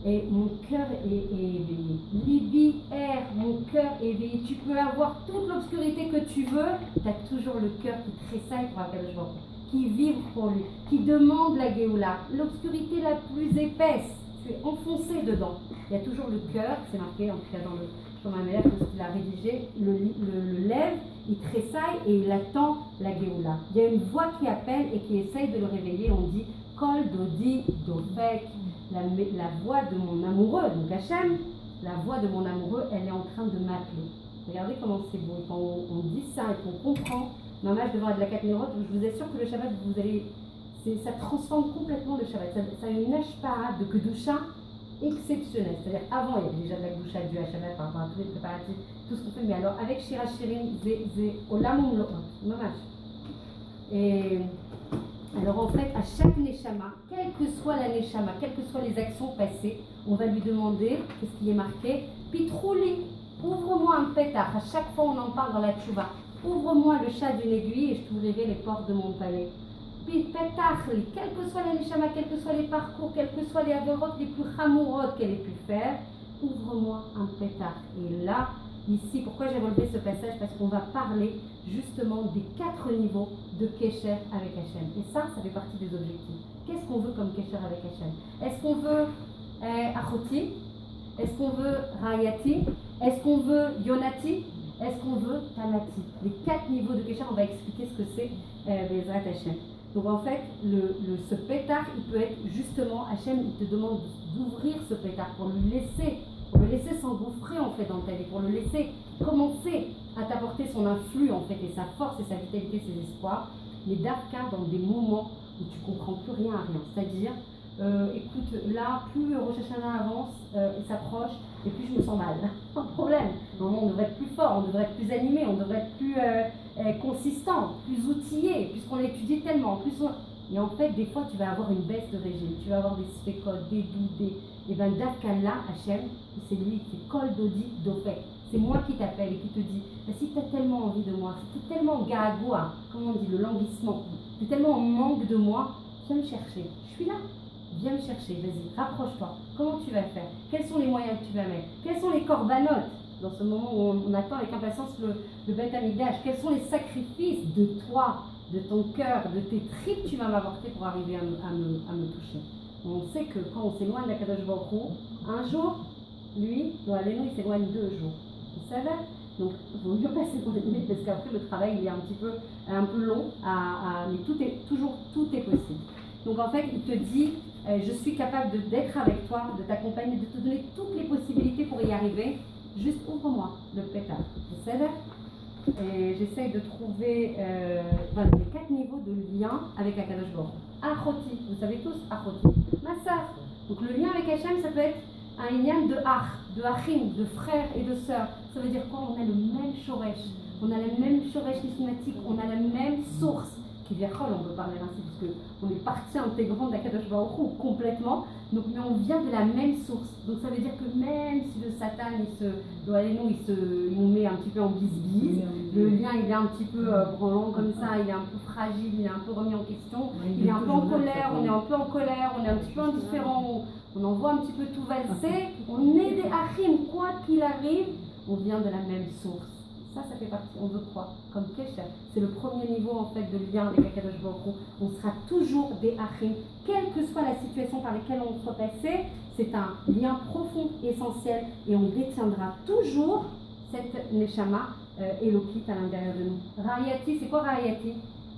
A: Et mon cœur est éveillé. Libi, air, mon cœur est éveillé. Tu peux avoir toute l'obscurité que tu veux, tu as toujours le cœur qui tressaille pour Akadosh Baruch Hu, qui vibre pour lui, qui demande la Géoula. L'obscurité la plus épaisse, tu es enfoncé dedans. Il y a toujours le cœur, c'est marqué en tout cas dans ma mère, parce qu'il a rédigé, le lève, il tressaille et il attend la Géoula. Il y a une voix qui appelle et qui essaye de le réveiller. On dit Kol Dodi Dofek. La voix de mon amoureux, donc Hachem, la voix de mon amoureux, elle est en train de m'appeler. Regardez comment c'est beau. Quand on dit ça et qu'on comprend, Mamage devant de la Katnerot, je vous assure que le Shabbat, ça transforme complètement le Shabbat. Ça a une ashpara de Kedusha exceptionnelle. C'est-à-dire, avant, il y avait déjà de la Kedusha due à Shabbat par rapport à tous les préparatifs, tout ce qu'on fait, mais alors avec Shira Shirin, c'est Olam Umlo'ot, Mamage. Et alors en fait, à chaque Neshama, quelle que soit la Neshama, quelles que soient les actions passées, on va lui demander, qu'est-ce qui est marqué? Pitrouli, ouvre-moi un pétard. À chaque fois on en parle dans la tchouva. Ouvre-moi le chat d'une aiguille et je t'ouvrirai les portes de mon palais. Pétachli, quelle que soit la Neshama, quels que soient les parcours, quelles que soient les avérotes les plus chamourotes qu'elle ait pu faire, ouvre-moi un pétard. Et là, ici, pourquoi j'ai relevé ce passage? Parce qu'on va parler justement des 4 niveaux de Kesher avec Hachem. Et ça fait partie des objectifs. Qu'est-ce qu'on veut comme Kesher avec Hachem? Est-ce qu'on veut Achoti? Est-ce qu'on veut Rayati? Est-ce qu'on veut Yonati? Est-ce qu'on veut Tamati? Les 4 niveaux de Kesher, on va expliquer ce que c'est Bezrat Hachem. Donc en fait, ce pétard, il peut être justement, Hachem, il te demande d'ouvrir ce pétard pour le laisser s'engouffrer en fait dans ta vie, pour le laisser commencer à t'apporter son influx en fait, et sa force et sa vitalité, ses espoirs, mais d'Afka dans des moments où tu comprends plus rien à rien. C'est-à-dire, écoute, là, plus Rosh Hashanah avance, il s'approche, et plus je me sens mal. Pas de problème. On devrait être plus fort, on devrait être plus animé, on devrait être plus consistant, plus outillé, puisqu'on l'étudie tellement. Et en fait, des fois, tu vas avoir une baisse de régime, tu vas avoir des spécotes, des doutes, et bien d'Afka là, Hachem, c'est lui qui est Kol Dodi Dofek. C'est moi qui t'appelle et qui te dit, si tu as tellement envie de moi, si tu es tellement gagoua, comment on dit, le languissement, tu es tellement en manque de moi, viens me chercher. Je suis là. Viens me chercher, vas-y, rapproche-toi. Comment tu vas faire? Quels sont les moyens que tu vas mettre? Quels sont les corbanotes dans ce moment où on attend avec impatience le Beth Amikdash? Quels sont les sacrifices de toi, de ton cœur, de tes tripes que tu vas m'apporter pour arriver à me toucher? On sait que quand on s'éloigne d'Akadosh Baruch Hu, un jour, lui, il s'éloigne 2 jours. Vous savez? Donc, il vaut mieux pas s'éloigner parce qu'après le travail il est un peu long, mais tout est possible. Donc en fait, il te dit, je suis capable d'être avec toi, de t'accompagner, de te donner toutes les possibilités pour y arriver. Juste ouvre-moi le pétard. Vous savez? Et j'essaye de trouver les 4 niveaux de lien avec Akadosh Baruch Hu. Achoti, vous savez tous, Achoti, ma sœur. Donc le lien avec Hachem, ça peut être un lien de Ach, de Achim, de frères et de sœurs. Ça veut dire quoi? On a le même Shoresh, on a la même Shoresh Nismatik, on a la même source. Qui vient on peut parler ainsi, parce qu'on est partie intégrante d'Akadosh Baruch Hu complètement, donc, mais on vient de la même source. Donc ça veut dire que même si le Satan, il nous met un petit peu en bise-bise, le lien il est un petit peu branlant comme ça, il est un peu fragile, il est un peu remis en question, il est un peu en colère, on est un peu en colère, on est un petit peu indifférent, on en voit un petit peu tout valser, on est des Achim, quoi qu'il arrive, on vient de la même source. Ça fait partie, on veut quoi? Comme Kesher. C'est le premier niveau en fait de lien avec Akadosh Baruch Hu. On sera toujours des Achim, quelle que soit la situation par laquelle on soit passé. C'est un lien profond, essentiel, et on détiendra toujours cette Neshama Elokit à l'intérieur de nous. Rayati, c'est quoi Rayati?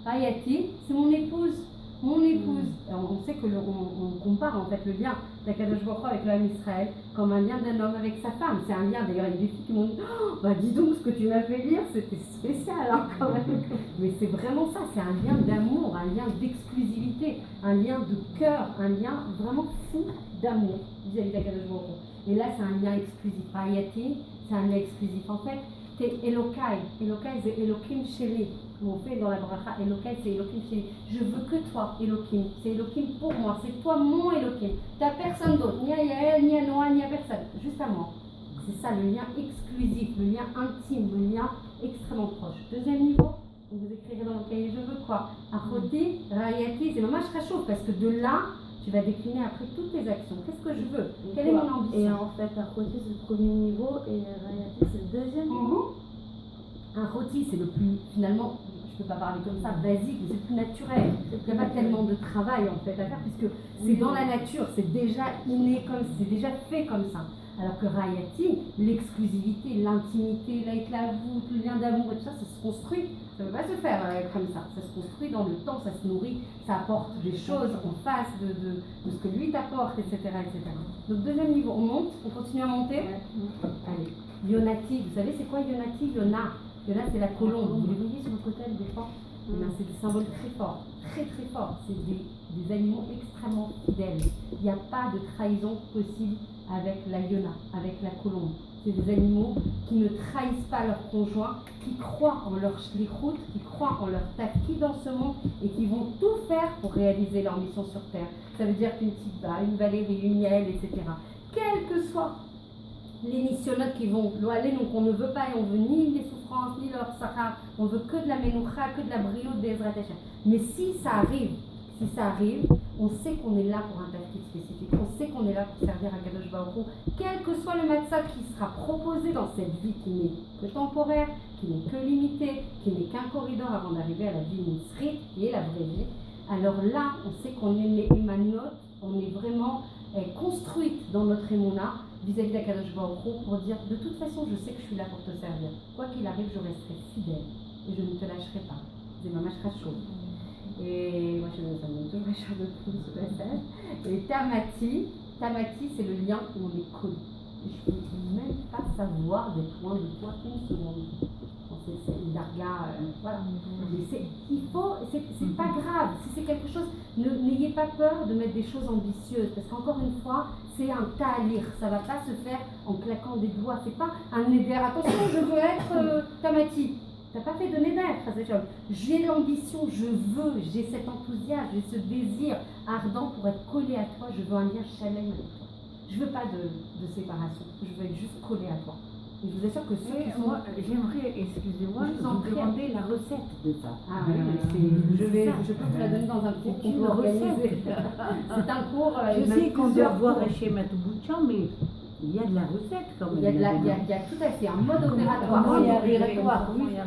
A: Rayati, c'est mon épouse. Mon épouse. On sait que on compare en fait le lien d'Akadosh Baruch Hu avec l'homme Israël comme un lien d'un homme avec sa femme. C'est un lien, d'ailleurs, il y a des filles qui m'ont dit oh, bah dis donc, ce que tu m'as fait lire, c'était spécial hein, quand même. Mais c'est vraiment ça, c'est un lien d'amour, un lien d'exclusivité, un lien de cœur, un lien vraiment fou d'amour vis-à-vis d'Akadosh Baruch Hu. Et là, c'est un lien exclusif. Rayati, c'est un lien exclusif. En fait, t'es Elokai. Elokai, c'est Elokim Sheli. On fait dans la bracha, Elokai, c'est Elokim Sheli. Je veux que toi, Elokim. C'est Elokim pour moi. C'est toi mon Elokim. T'as personne d'autre. Ni à Yael, ni à Noah, ni à personne. Juste à moi. C'est ça, le lien exclusif, le lien intime, le lien extrêmement proche. Deuxième niveau, vous écrirez dans le cahier, je veux quoi? Achoti, Rayati, c'est vraiment chaud parce que de là, tu vas décliner après toutes tes actions. Qu'est-ce que je veux? Quelle est mon ambition?
C: Et en fait, Achoti, c'est le premier niveau et Rayati, c'est le deuxième niveau.
A: Un rôti, c'est le plus, finalement, je ne peux pas parler comme ça, basique, mais c'est le plus naturel. Il n'y a pas tellement de travail en fait à faire, puisque c'est dans la nature, c'est déjà inné, c'est déjà fait comme ça. Alors que Rayati, l'exclusivité, l'intimité, la voûte, le lien d'amour et tout ça, ça se construit. Ça ne peut pas se faire comme ça. Ça se construit dans le temps, ça se nourrit, ça apporte des choses en face de ce que lui t'apporte, etc., etc. Donc deuxième niveau, on monte, on continue à monter. Allez, Yonati, vous savez c'est quoi Yonati? Yona, c'est la colombe. Vous les voyez sur le côté des fois? C'est des symboles très forts, très très forts. C'est des animaux extrêmement fidèles. Il n'y a pas de trahison possible avec la Yona, avec la colombe. C'est des animaux qui ne trahissent pas leur conjoint, qui croient en leur shlichut, qui croient en leur tafki dans ce monde et qui vont tout faire pour réaliser leur mission sur Terre. Ça veut dire qu'une Tikva, une Valérie, une Yael, etc. Quelles que soient les missionnaires qui vont aller, donc on ne veut pas et on veut ni les souffrances, ni leur sahar, on veut que de la menoucha, que de la brio d'Ezrat Hashem. Mais si ça arrive, on sait qu'on est là pour un tafki spécifique, on sait qu'on est là pour servir à Kadosh Baruch Hu, quel que soit le matzah qui sera proposé dans cette vie qui n'est que temporaire, qui n'est que limitée, qui n'est qu'un corridor avant d'arriver à la vie nisrite, qui est la vraie vie. Alors là, on sait qu'on est les émanotes, on est vraiment construite dans notre émouna vis-à-vis d'Akadosh Baruch Hu pour dire de toute façon je sais que je suis là pour te servir. Quoi qu'il arrive, je resterai fidèle et je ne te lâcherai pas. C'est ma mâche chaude. Et moi je me sens toujours chaude de tout ce passage. Et Tamati, c'est le lien où on est connu. Je ne peux même pas savoir des points de toi une seconde. C'est une darga, voilà. C'est pas grave. Si c'est quelque chose, n'ayez pas peur de mettre des choses ambitieuses. Parce qu'encore une fois, c'est un ta'alir. Ça va pas se faire en claquant des doigts. C'est pas un neder. Attention, je veux être Tamati. T'as pas fait de neder. J'ai l'ambition, j'ai cet enthousiasme, j'ai ce désir ardent pour être collé à toi. Je veux un lien chaleur avec toi. Je veux pas de séparation. Je veux être juste collé à toi. Et je vous assure que ceux qui sont...
B: Moi, j'aimerais, excusez-moi, vous demander la recette de ça.
A: Ah oui, je peux vous la donner dans un cours qu'on peut organiser. C'est un cours...
B: Je sais qu'on doit voir chez Matouboutchan, mais il y a de la recette quand même.
A: Il y a tout à fait un mode opératoire.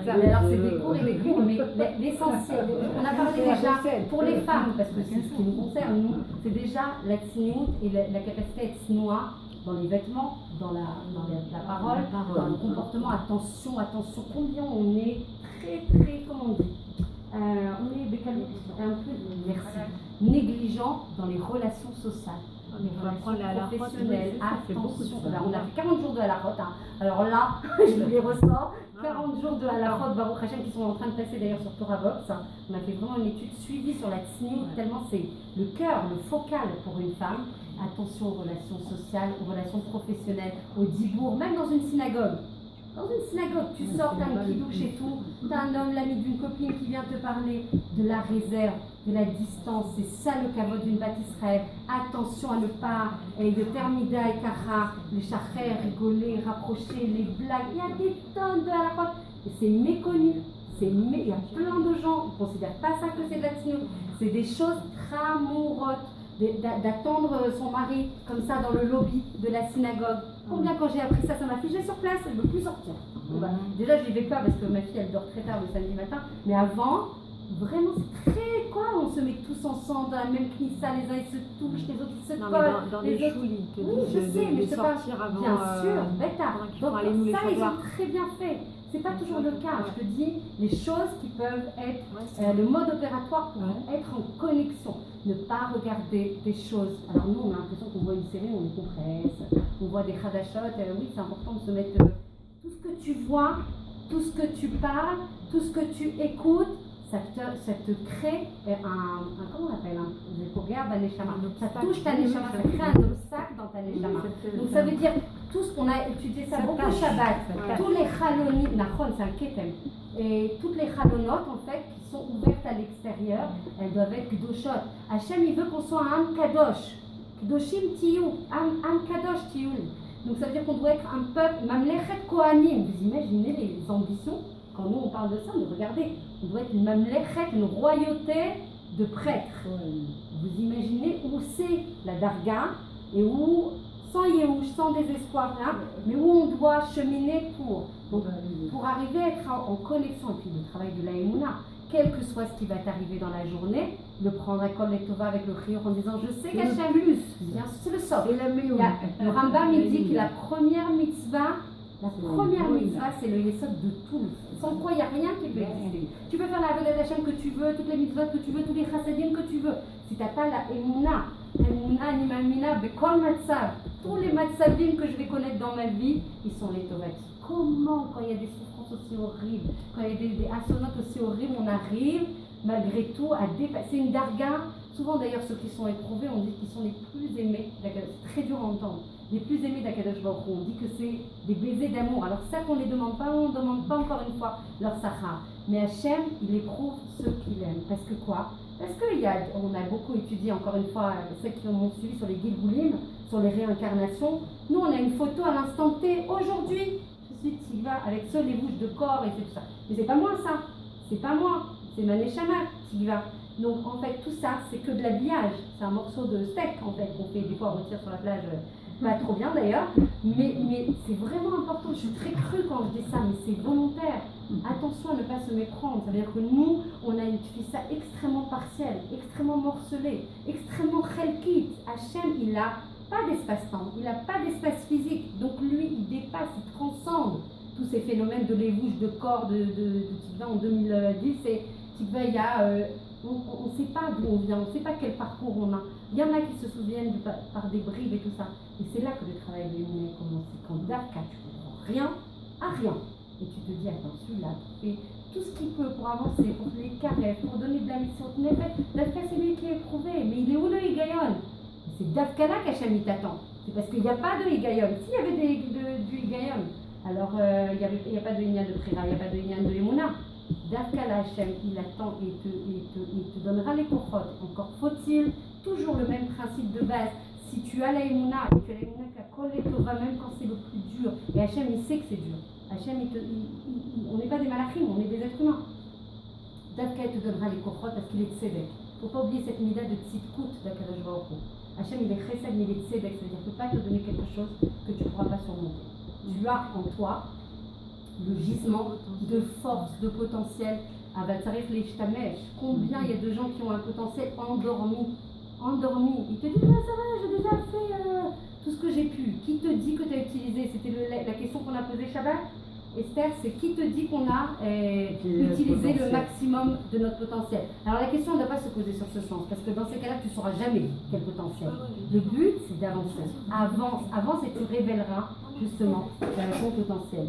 A: Alors c'est des cours et des cours, mais l'essentiel, on a parlé déjà pour les femmes, parce que c'est ce qui nous concerne, nous, c'est déjà la tsniout et la capacité à être tsnoua dans les vêtements, dans la parole, dans le comportement. Attention, combien on est très, comment on dit, on est bécalo, un peu, merci, négligent dans les relations sociales. Les relations professionnelles, attention. On a fait 40 jours de halachot. Alors là, je les ressors. 40 jours de halachot, Baruch Hashem, qui sont en train de passer d'ailleurs sur Torah Box. On a fait vraiment une étude suivie sur la tsniout, tellement c'est le cœur, le focal pour une femme. Attention aux relations sociales, aux relations professionnelles, au dibour, même dans une synagogue. Dans une synagogue, tu sors, t'as un kidouche et tout, t'as un homme, l'ami d'une copine qui vient te parler de la réserve, de la distance. C'est ça le kavod d'une bâtisse Israël. Attention à ne pas, de termida et kara, les charrets, rigoler, rapprocher, les blagues. Il y a des tonnes de halachot. Et c'est méconnu. Il y a plein de gens qui ne considèrent pas ça que c'est de la tsniout. C'est des choses tramourotes. D'attendre son mari comme ça dans le lobby de la synagogue. Combien quand j'ai appris ça, ça m'a figé sur place, je ne veux plus sortir. Déjà, je n'y vais pas parce que ma fille, elle dort très tard le samedi matin. Mais avant, vraiment, c'est très quoi. On se met tous ensemble dans la même knissa, les uns ils se touchent, les autres ils se collent.
E: Dans les
A: autres...
E: choules, ils te
A: Oui, je
E: disent
A: sais, mais
E: de
A: je sais pas.
E: sortir avant.
A: Bien sûr, bêtard. Donc
E: aller nous les
A: ça, ils
E: savoir.
A: ont très bien fait. C'est pas toujours le cas. Je te dis les choses qui peuvent être le mode opératoire pour être en connexion. Ne pas regarder des choses. Alors nous, on a l'impression qu'on voit une série, on les compresse, on voit des khadashot. Oui, c'est important de se mettre tout ce que tu vois, tout ce que tu parles, tout ce que tu écoutes. Ça te crée comment on appelle regarde un neshama. Ça touche ta neshama, ça crée un obstacle dans ta neshama. Donc ça veut dire tout ce qu'on a étudié ça beaucoup au Shabbat, tous les chalonim, nachon, c'est un ketem, et toutes les chalonotes en fait qui sont ouvertes à l'extérieur, elles doivent être kdoshot. Hachem il veut qu'on soit un am kadosh, kdoshim tiyu, am kadosh tiyu. Donc ça veut dire qu'on doit être un peuple, mamlechet kohanim. Vous imaginez les ambitions? Quand nous on parle de ça, mais regardez, on doit être une mamlechet, une royauté de prêtres. Vous imaginez où c'est la darga et où, sans yéhouch, sans désespoir, là, mais où on doit cheminer pour arriver à être en connexion. Et puis le travail de la Emouna, quel que soit ce qui va t'arriver dans la journée, le prendre à Kol Tova avec le chiyur en disant je sais qu'Hachem, c'est le sort. Le Rambam il dit que la première mitzvah, c'est le yesod de tout. Sans quoi il n'y a rien qui peut exister. Tu peux faire la avodat d'Hachem que tu veux, toutes les mitzvot que tu veux, tous les chassadim que tu veux. Si tu n'as pas la Emouna, Nimamina, Bekol Matzav, tous les matzavim que je vais connaître dans ma vie, ils sont les tovati. Comment, quand il y a des souffrances aussi horribles, quand il y a des assonautes aussi horribles, on arrive malgré tout à dépasser une darga. Souvent d'ailleurs ceux qui sont éprouvés, on dit qu'ils sont les plus aimés, c'est très dur à entendre, les plus aimés d'Akadosh Baruch Hu. On dit que c'est des baisers d'amour. Alors certes on ne les demande pas, on ne demande pas encore une fois leur sachar, mais Hachem il éprouve ceux qu'il aime. Parce que quoi? Parce qu'on a beaucoup étudié encore une fois, ceux qui m'ont suivi sur les Gilgulim, sur les réincarnations. Nous on a une photo à l'instant T, aujourd'hui, je suis Tigva avec seules les bouches de corps et c'est tout ça. Mais c'est pas moi ça, c'est pas moi, c'est ma neshama Tigva. Donc en fait tout ça c'est que de l'habillage, c'est un morceau de steak en fait qu'on fait des fois on retire sur la plage, pas trop bien d'ailleurs, mais c'est vraiment important, je suis très crue quand je dis ça, mais c'est volontaire. Attention à ne pas se méprendre, ça veut dire que nous on a une fissa extrêmement partielle, extrêmement morcelée, extrêmement chelkit. Hachem il a pas d'espace-temps, il n'a pas d'espace physique, donc lui il dépasse, il transcende tous ces phénomènes de lévouche de corps de Tikva en 2010 et Tikva il y a on ne sait pas d'où on vient, on ne sait pas quel parcours on a. Il y en a qui se souviennent par des bribes et tout ça. Et c'est là que le travail de l'humain commence. Quand d'Afka, tu ne comprends rien à rien. Et tu te dis, attends, celui-là, tu fais tout ce qu'il peut pour avancer, pour les caresses, pour donner de la mission. D'Afka, c'est lui qui est éprouvé. Mais il est où le Higayon? C'est d'Afka là qu'Hachem t'attend. C'est parce qu'il n'y a pas de Higayon. S'il y avait du Higayon, alors il n'y a pas de Inyan de Prira, il n'y a pas de Inyan de Emouna. D'Afka la Hachem, il attend et te donnera les cochotes. Encore faut-il toujours le même principe de base. Si tu as la Emouna, et tu as la Emouna qui a collé Tova, même quand c'est le plus dur, et Hachem il sait que c'est dur. Hachem, on n'est pas des malachim, on est des êtres humains. D'Afka il te donnera les cochotes parce qu'il est tzedek. Il ne faut pas oublier cette mida de tzidkout d'Akadosh Baruch Hu. Hachem il est chesed, mais il est tzedek, ça veut dire qu'il ne peut pas te donner quelque chose que tu ne pourras pas surmonter. Tu as en toi le gisement de force, de potentiel. Ah bah ça reste les shtamesh. Combien il y a de gens qui ont un potentiel endormi. Ils te disent ah, ça va, j'ai déjà fait tout ce que j'ai pu. Qui te dit que tu as utilisé? C'était la question qu'on a posée Shabbat. Esther, c'est qui te dit qu'on a utilisé le maximum de notre potentiel? Alors la question ne doit pas se poser sur ce sens, parce que dans ces cas-là, tu ne sauras jamais quel potentiel. Le but, c'est d'avancer. Avance et tu révéleras justement ton potentiel.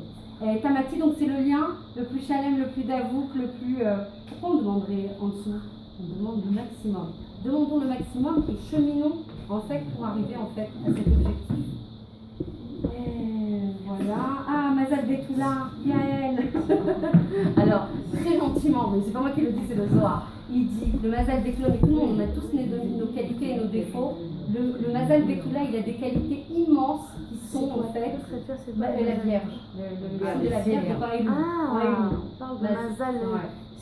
A: Tamati, donc c'est le lien le plus chalem, le plus davouk, le plus... Pourquoi on demanderait en dessous? On demande le maximum. Demandons le maximum et cheminons en fait pour arriver en fait à cet objectif. Voilà. Ah, Mazal Betula, Yael. Alors, très gentiment, mais c'est pas moi qui le dis, c'est le Zohar. Il dit, le Mazal Betula, mais tout le monde, on a tous nos qualités et nos défauts. Le Mazal Betula, il a des qualités immenses qui sont en fait la Vierge. Le signe de la Vierge n'est pas élu.
C: On parle de Mazal,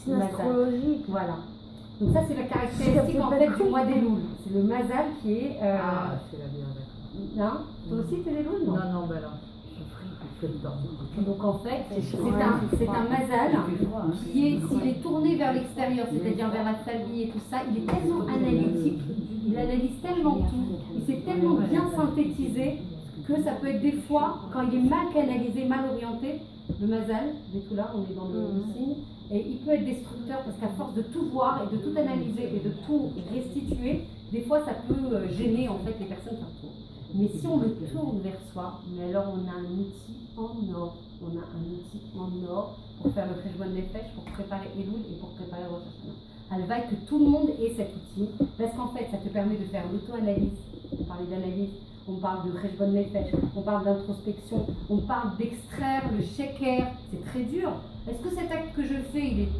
C: c'est astrologique.
A: Voilà. Donc ça, c'est la caractéristique en fait du mois des Louls. C'est le Mazal qui est...
B: c'est la Vierge.
A: Non? Toi aussi, t'es des Louls?
B: Non, ben non. Je
A: Donc en fait, c'est un mazal qui est, s'il est tourné vers l'extérieur, c'est-à-dire vers la famille et tout ça, il est tellement analytique, il analyse tellement tout, il s'est tellement bien synthétisé que ça peut être des fois, quand il est mal canalisé, mal orienté, le mazal, tout là, on est dans le signe, et il peut être destructeur parce qu'à force de tout voir et de tout analyser et de tout restituer, des fois ça peut gêner en fait les personnes qui entourent. Mais si on le tourne vers soi, mais alors on a un outil en or. On a un outil en or pour faire le Cheshbon Nefesh, pour préparer Elul et pour préparer Rosh Hashanah. Elle va que tout le monde ait cet outil, parce qu'en fait, ça te permet de faire l'auto-analyse. On parlait d'analyse, on parle de Cheshbon Nefesh, on parle d'introspection, on parle d'extraire le sheker. C'est très dur. Est-ce que cet acte que je fais, il est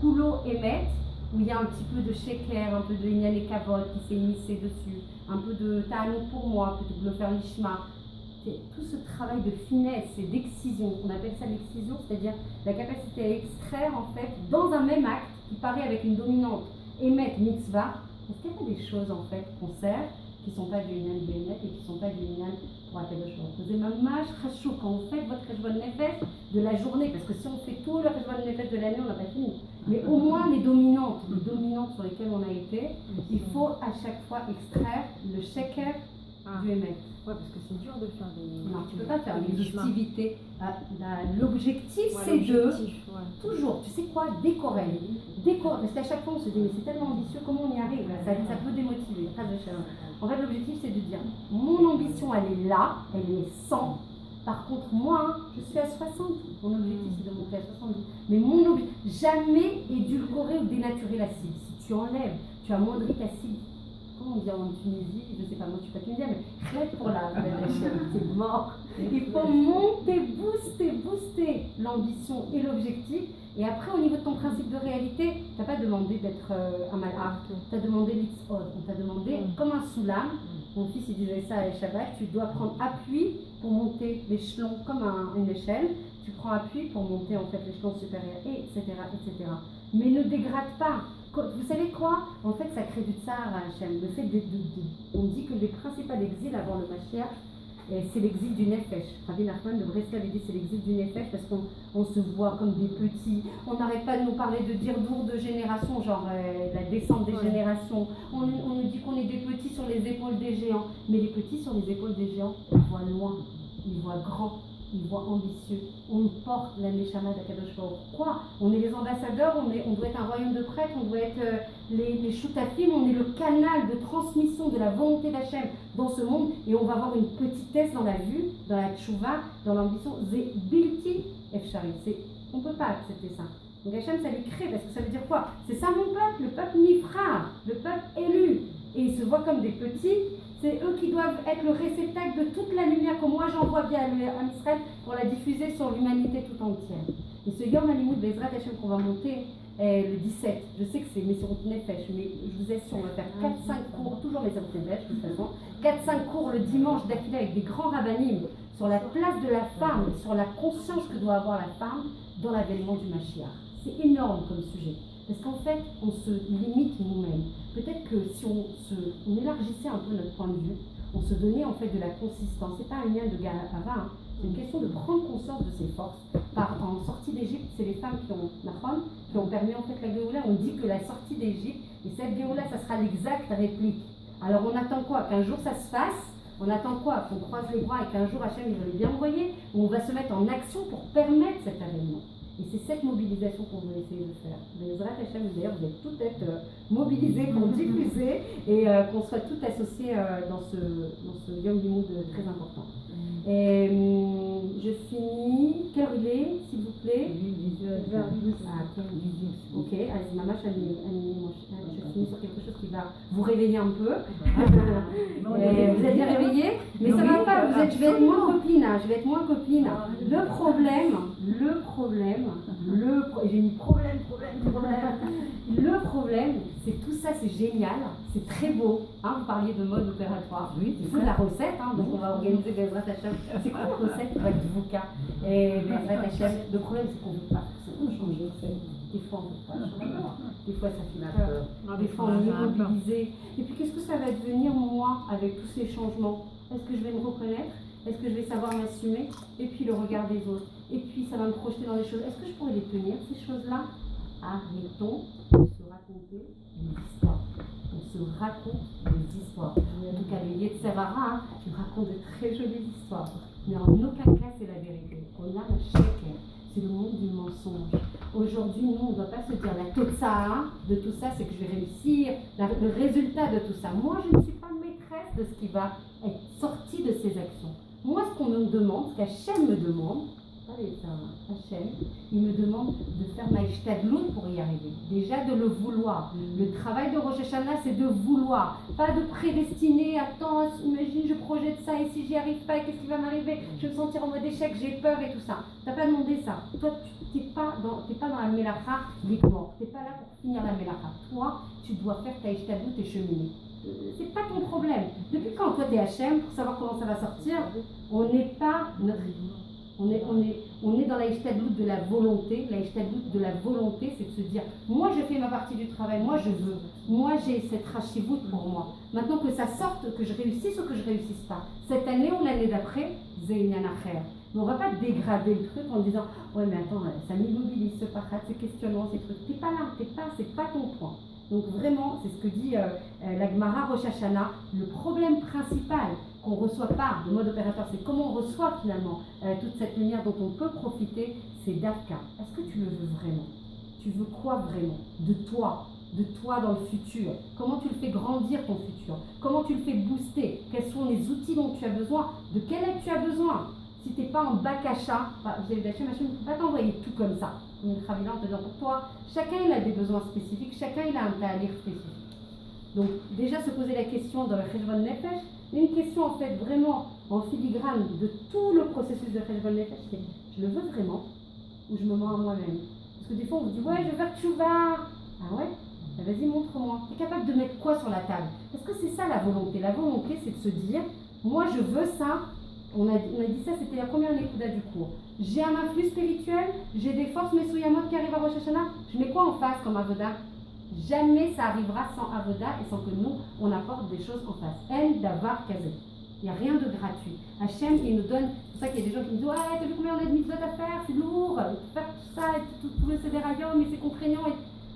A: coulo émet, où il y a un petit peu de sheker, un peu de inyan et kavod qui s'est immiscé dessus, un peu de ta'anut pour moi, plutôt que de le faire l'ishma. C'est tout ce travail de finesse et d'excision, on appelle ça l'excision, c'est-à-dire la capacité à extraire en fait dans un même acte qui paraît avec une dominante émet mitzvah. Est-ce qu'il y a des choses en fait qu'on sert qui ne sont pas du inyan bénet et qui ne sont pas du inyan pour Akadosh Baruch Hu? C'est mamash chashou quand vous faites votre Cheshbon Nefesh de la journée, parce que si on fait tout le Cheshbon Nefesh de l'année, on n'a pas fini. Mais au moins les dominantes sur lesquelles on a été, il faut à chaque fois extraire le sheker du émet.
E: Ouais, parce que c'est dur de faire des.
A: Non, tu ne peux pas faire l'exhaustivité. L'objectif, c'est de toujours, tu sais quoi, décorer. Parce qu'à chaque fois, on se dit, mais c'est tellement ambitieux, comment on y arrive? Ça peut démotiver. En fait, l'objectif, c'est de dire, mon ambition, elle est là, elle est 100. Par contre, moi, je suis à 60. Mon objectif, c'est de monter à 70. Mais mon objectif, jamais édulcorer ou dénaturer la cible. Si tu enlèves, tu amoindris ta cible. Comment on dit en Tunisie, je ne sais pas, moi je ne suis pas tunisienne, mais rien pour la c'est mort. Il faut monter, booster l'ambition et l'objectif. Et après, au niveau de ton principe de réalité, tu n'as pas demandé d'être un malheur, tu as demandé l'X-Od, on t'a demandé comme un soulam. Mon fils il disait ça à Shabbat, tu dois prendre appui pour monter l'échelon comme une échelle. Tu prends appui pour monter en fait l'échelon supérieur, etc., etc. Mais ne dégrade pas. Vous savez quoi? En fait, ça crée du tsar à Hachem. Le fait on dit que les principaux exils avant le Mashiach, c'est l'exil du Nefesh. Rabbi Nachman de Breslev avait dit c'est l'exil du Nefesh parce qu'on se voit comme des petits. On n'arrête pas de nous parler de dirdour de génération, genre la descente des générations. On nous dit qu'on est des petits sur les épaules des géants. Mais les petits sur les épaules des géants, ils voient loin, ils voient grand. Ils voient ambitieux, on porte la Neshama d'Akadosh Baruch Hu. Quoi? On est les ambassadeurs, on doit être un royaume de prêtres, on doit être les Shutafim, on est le canal de transmission de la volonté d'Hachem dans ce monde et on va avoir une petitesse dans la vue, dans la tchouva, dans l'ambition. C'est bilti efshari. On ne peut pas accepter ça. Donc Hachem, ça lui crée parce que ça veut dire quoi? C'est ça mon peuple, le peuple nifra, le peuple élu. Et ils se voient comme des petits. C'est eux qui doivent être le réceptacle de toute la lumière que moi j'envoie via Israël pour la diffuser sur l'humanité tout entière. Et ce Yom Halimoud Bezrat Hashem qu'on va monter le 17, je sais que c'est Messirut Nefesh, mais je vous assure, on va faire 4-5 cours, toujours Messirut Nefesh de toute façon, 4-5 cours le dimanche d'affilée avec des grands rabbinim sur la place de la femme, sur la conscience que doit avoir la femme dans l'avènement du Mashiach. C'est énorme comme sujet. Parce qu'en fait, on se limite nous-mêmes. Peut-être que si on élargissait un peu notre point de vue, on se donnait en fait de la consistance. C'est pas un lien de Gahava, c'est une question de prendre conscience de ses forces. En sortie d'Égypte, c'est les femmes qui ont permis en fait la Géoula. On dit que la sortie d'Égypte, et cette Géoula, ça sera l'exacte réplique. Alors on attend quoi? Qu'un jour ça se fasse? On attend quoi? Qu'on croise les bras et qu'un jour Hachem il va les bien envoyer? Ou on va se mettre en action pour permettre cet avènement? Et c'est cette mobilisation qu'on veut essayer de faire. Les Bezrat Hashem, d'ailleurs, vous êtes toutes être mobilisées pour diffuser et qu'on soit toutes associées dans ce Yom Limoud très important. Et je finis. Quelle heure il est, s'il vous plaît? 18h. Ah, ok. Allez, maman, je finis sur quelque chose qui va vous réveiller un peu. Vous êtes bien réveillés? Mais ça va pas, je vais être moins copine. Je vais être moins copine. Le problème, j'ai mis problème. Le problème, c'est tout ça, c'est génial, c'est très beau. Vous parliez de mode opératoire. Oui, c'est la recette, donc on va organiser Bezrat Hashem. C'est quoi la recette avec Dvouka et Bezrat Hashem? Le problème, c'est qu'on ne veut pas forcément changer. Des fois, on ne veut pas changer. Des fois, ça fait peur. Des fois, on est immobilisé. Et puis, qu'est-ce que ça va devenir, moi, avec tous ces changements? Est-ce que je vais me reconnaître? Est-ce que je vais savoir m'assumer? Et puis le regard des autres. Et puis ça va me projeter dans des choses. Est-ce que je pourrais les tenir, ces choses-là? Arrêtons de se raconter des histoires. On se raconte des histoires. En tout cas, les Yetzirara, ils racontent de très jolies histoires. Mais en aucun cas, c'est la vérité. On a un sheker. C'est le monde du mensonge. Aujourd'hui, nous, on ne doit pas se dire la totsa de tout ça, c'est que je vais réussir, le résultat de tout ça. Moi, je ne suis pas maîtresse de ce qui va être sorti de ces actions. Moi, ce qu'on me demande, ce qu'Hachem me demande, Hachem, il me demande de faire ma ishtadlout pour y arriver. Déjà de le vouloir. Le travail de Rosh Hashanah, c'est de vouloir. Pas de prédestiner, attends, imagine, je projette ça et si j'y arrive pas, qu'est-ce qui va m'arriver? Je vais me sentir en mode échec, j'ai peur et tout ça. T'as pas demandé ça. Toi, tu n'es pas dans la mélacha uniquement. Tu n'es pas là pour finir la mélacha. Toi, tu dois faire ta ishtadlout et cheminer. C'est pas ton problème. Depuis quand toi, tu es Hachem, pour savoir comment ça va sortir, on n'est pas notre... On est dans la ishtadlout de la volonté. La ishtadlout de la volonté, c'est de se dire, moi je fais ma partie du travail, moi je veux, moi j'ai cette rachivout pour moi. Maintenant que ça sorte, que je réussisse ou que je réussisse pas. Cette année ou l'année d'après, zéinyan acher. Mais on va pas dégrader le truc en disant, ouais mais attends, ça m'immobilise ce parade, ces questionnements, ces trucs. T'es pas là, c'est pas ton point. Donc vraiment, c'est ce que dit la Gemara Rosh Hashanah, le problème principal qu'on ne reçoit pas de mode opérateur, c'est comment on reçoit finalement toute cette lumière dont on peut profiter, c'est Dafka. Est-ce que tu le veux vraiment? Tu veux quoi vraiment? De toi dans le futur? Comment tu le fais grandir ton futur? Comment tu le fais booster? Quels sont les outils dont tu as besoin? De quelle aide tu as besoin? Si tu n'es pas en bac achat, vous avez d'achat, machin, ne peux pas t'envoyer tout comme ça. Une Khavila en te disant pour toi, chacun il a des besoins spécifiques, chacun il a un talir spécifique. Donc déjà se poser la question dans le Cheshbon Nefesh, une question en fait vraiment en filigrane de tout le processus de Cheshbon Nefesh, c'est je le veux vraiment ou je me mens à moi-même? Parce que des fois on vous dit ouais je veux faire tchouva. Ah ouais? Vas-y montre-moi. Tu es capable de mettre quoi sur la table? Parce que c'est ça la volonté. La volonté c'est de se dire moi je veux ça. On a dit ça, c'était la première écoute du cours. J'ai un influx spirituel, j'ai des forces Messouyamot qui arrivent à Rosh Hashanah. Je mets quoi en face comme avoda? Jamais ça arrivera sans avoda et sans que nous, on apporte des choses en face. En davar kazé. Il n'y a rien de gratuit. Hachem, il nous donne, c'est pour ça qu'il y a des gens qui me disent ouais, t'as vu combien on a de mitzvot à faire? C'est lourd, faire tout ça, tout le cédérayom, mais c'est contraignant.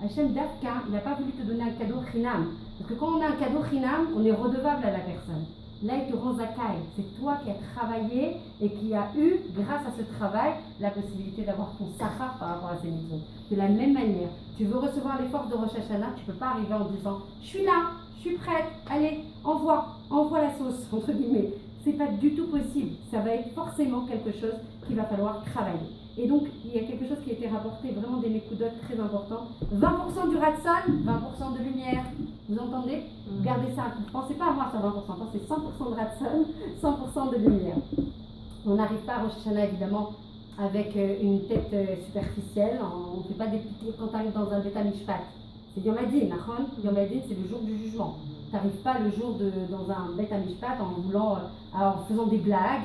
A: Hachem, Dafka, il n'a pas voulu te donner un cadeau chinam. Parce que quand on a un cadeau chinam, on est redevable à la personne. Là, il te rend zakai. C'est toi qui as travaillé et qui as eu, grâce à ce travail, la possibilité d'avoir ton sachar par rapport à ces mitzvot. De la même manière, tu veux recevoir les forces de Rosh Hashanah, tu ne peux pas arriver en disant « Je suis là, je suis prête, allez, envoie la sauce », entre guillemets. Ce n'est pas du tout possible. Ça va être forcément quelque chose qu'il va falloir travailler. Et donc, il y a quelque chose qui a été rapporté, vraiment des mécoudotes très importants. 20% du ratson, 20% de lumière. Vous entendez? Gardez ça. Ne pensez pas avoir ça 20%, pensez 100% de ratson, 100% de lumière. On n'arrive pas à Rosh Hashanah, évidemment, avec une tête superficielle. On ne fait pas des piquets quand on arrive dans un Beth Mishpat. C'est Yom Hadin, Yom Hadin, c'est le jour du jugement. Tu n'arrives pas le jour dans un Beth Mishpat en faisant des blagues.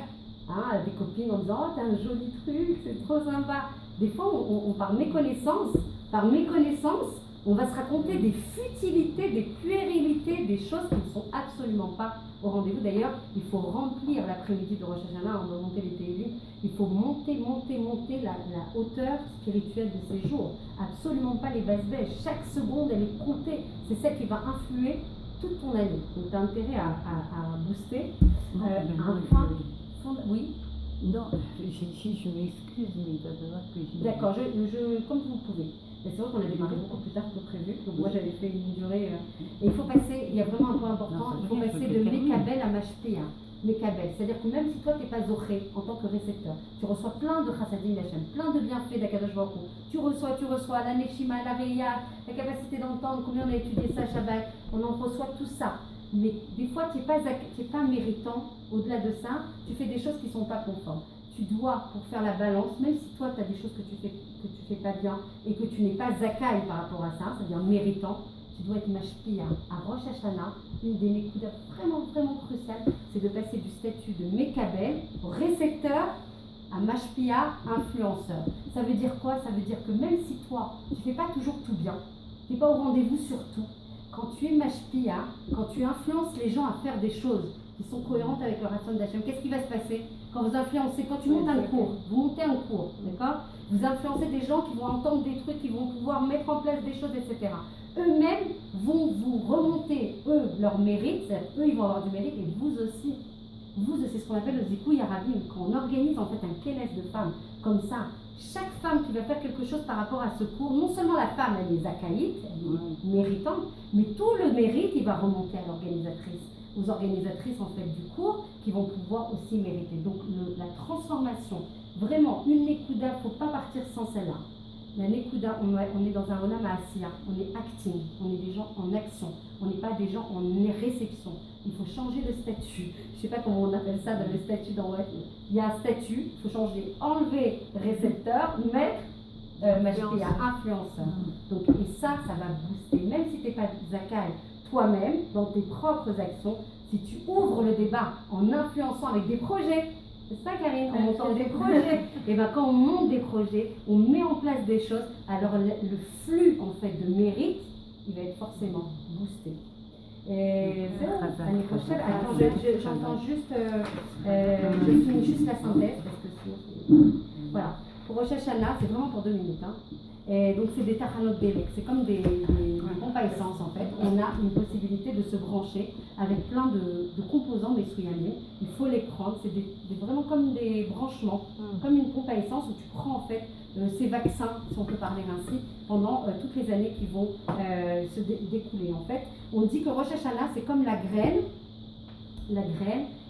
A: À des copines en disant « Oh, t'as un joli truc, c'est trop sympa ». Des fois, par méconnaissance, on va se raconter des futilités, des puérilités, des choses qui ne sont absolument pas au rendez-vous. D'ailleurs, il faut remplir l'après-midi de Rosh Hashanah, on va monter les télévis, il faut monter la hauteur spirituelle de ces jours. Absolument pas les basses bêches. Chaque seconde, elle est comptée. C'est celle qui va influer toute ton année. Donc, tu as intérêt à booster un point. Oui.
B: Non, si je m'excuse, mais il va falloir que je...
A: D'accord, comme vous pouvez. C'est vrai qu'on a démarré beaucoup plus tard que prévu, donc moi j'avais fait une durée... Et il faut passer, il y a vraiment un point important, il faut passer de Mekabel à Mashpia. Mekabel, c'est-à-dire que même si toi tu n'es pas zoché en tant que récepteur, tu reçois plein de chassadim d'Hachem, plein de bienfaits d'Akadosh Baruch Hu. Tu reçois la Neshima, la Reya, la capacité d'entendre, combien on a étudié ça Shabbat, on en reçoit tout ça. Mais des fois, tu n'es pas méritant. Au-delà de ça, tu fais des choses qui ne sont pas conformes. Tu dois, pour faire la balance, même si toi, tu as des choses que tu fais pas bien et que tu n'es pas zakai par rapport à ça, c'est-à-dire méritant, tu dois être mashpia. À Rosh Hashanah, une des mécoudas vraiment, vraiment cruciales, c'est de passer du statut de mekabel, récepteur, à mashpia, influenceur. Ça veut dire quoi? Ça veut dire que même si toi, tu ne fais pas toujours tout bien, tu n'es pas au rendez-vous sur tout, quand tu es mashpia, quand tu influences les gens à faire des choses qui sont cohérentes avec le Ratzon d'Hachem. Qu'est-ce qui va se passer quand vous influencez, quand tu montes un cours, vous montez un cours, d'accord? Vous influencez des gens qui vont entendre des trucs, qui vont pouvoir mettre en place des choses, etc. Eux-mêmes vont vous remonter, eux, leur mérite, eux, ils vont avoir du mérite, et vous aussi. Vous, c'est ce qu'on appelle le Zikouï Arabim. Quand on organise en fait un kénès de femmes comme ça, chaque femme qui va faire quelque chose par rapport à ce cours, non seulement la femme, elle est zakaïte, elle est méritante, mais tout le mérite, il va remonter à l'organisatrice, aux organisatrices en fait du cours, qui vont pouvoir aussi mériter. Donc la transformation, vraiment, une Nekuda, il ne faut pas partir sans celle-là. La Nekuda, on est dans un Onam Asiya, on est acting, on est des gens en action, on n'est pas des gens en réception. Il faut changer le statut. Je ne sais pas comment on appelle ça dans le statut dans web. Il y a un statut, il faut changer, enlever récepteur, mettre influenceur. Donc, et ça va booster. Même si tu n'es pas Zakai, toi-même, dans tes propres actions, si tu ouvres le débat en influençant avec des projets, c'est ça Karine, en montant des projets, et bien quand on monte des projets, on met en place des choses, alors le flux en fait de mérite, il va être forcément boosté. Et l'année prochaine, attends, j'entends juste, je finis juste la synthèse parce que sinon, voilà. Pour Rosh Hashanah, c'est vraiment pour 2 minutes. Hein. Et donc c'est des tachanot bélek, c'est comme des compaissances en fait. On a une possibilité de se brancher avec plein de composants des souyamés. Il faut les prendre, c'est vraiment comme des branchements, comme une compaisance où tu prends en fait ces vaccins, si on peut parler ainsi, pendant toutes les années qui vont se découler. En fait, on dit que Rosh Hashanah c'est comme la graine,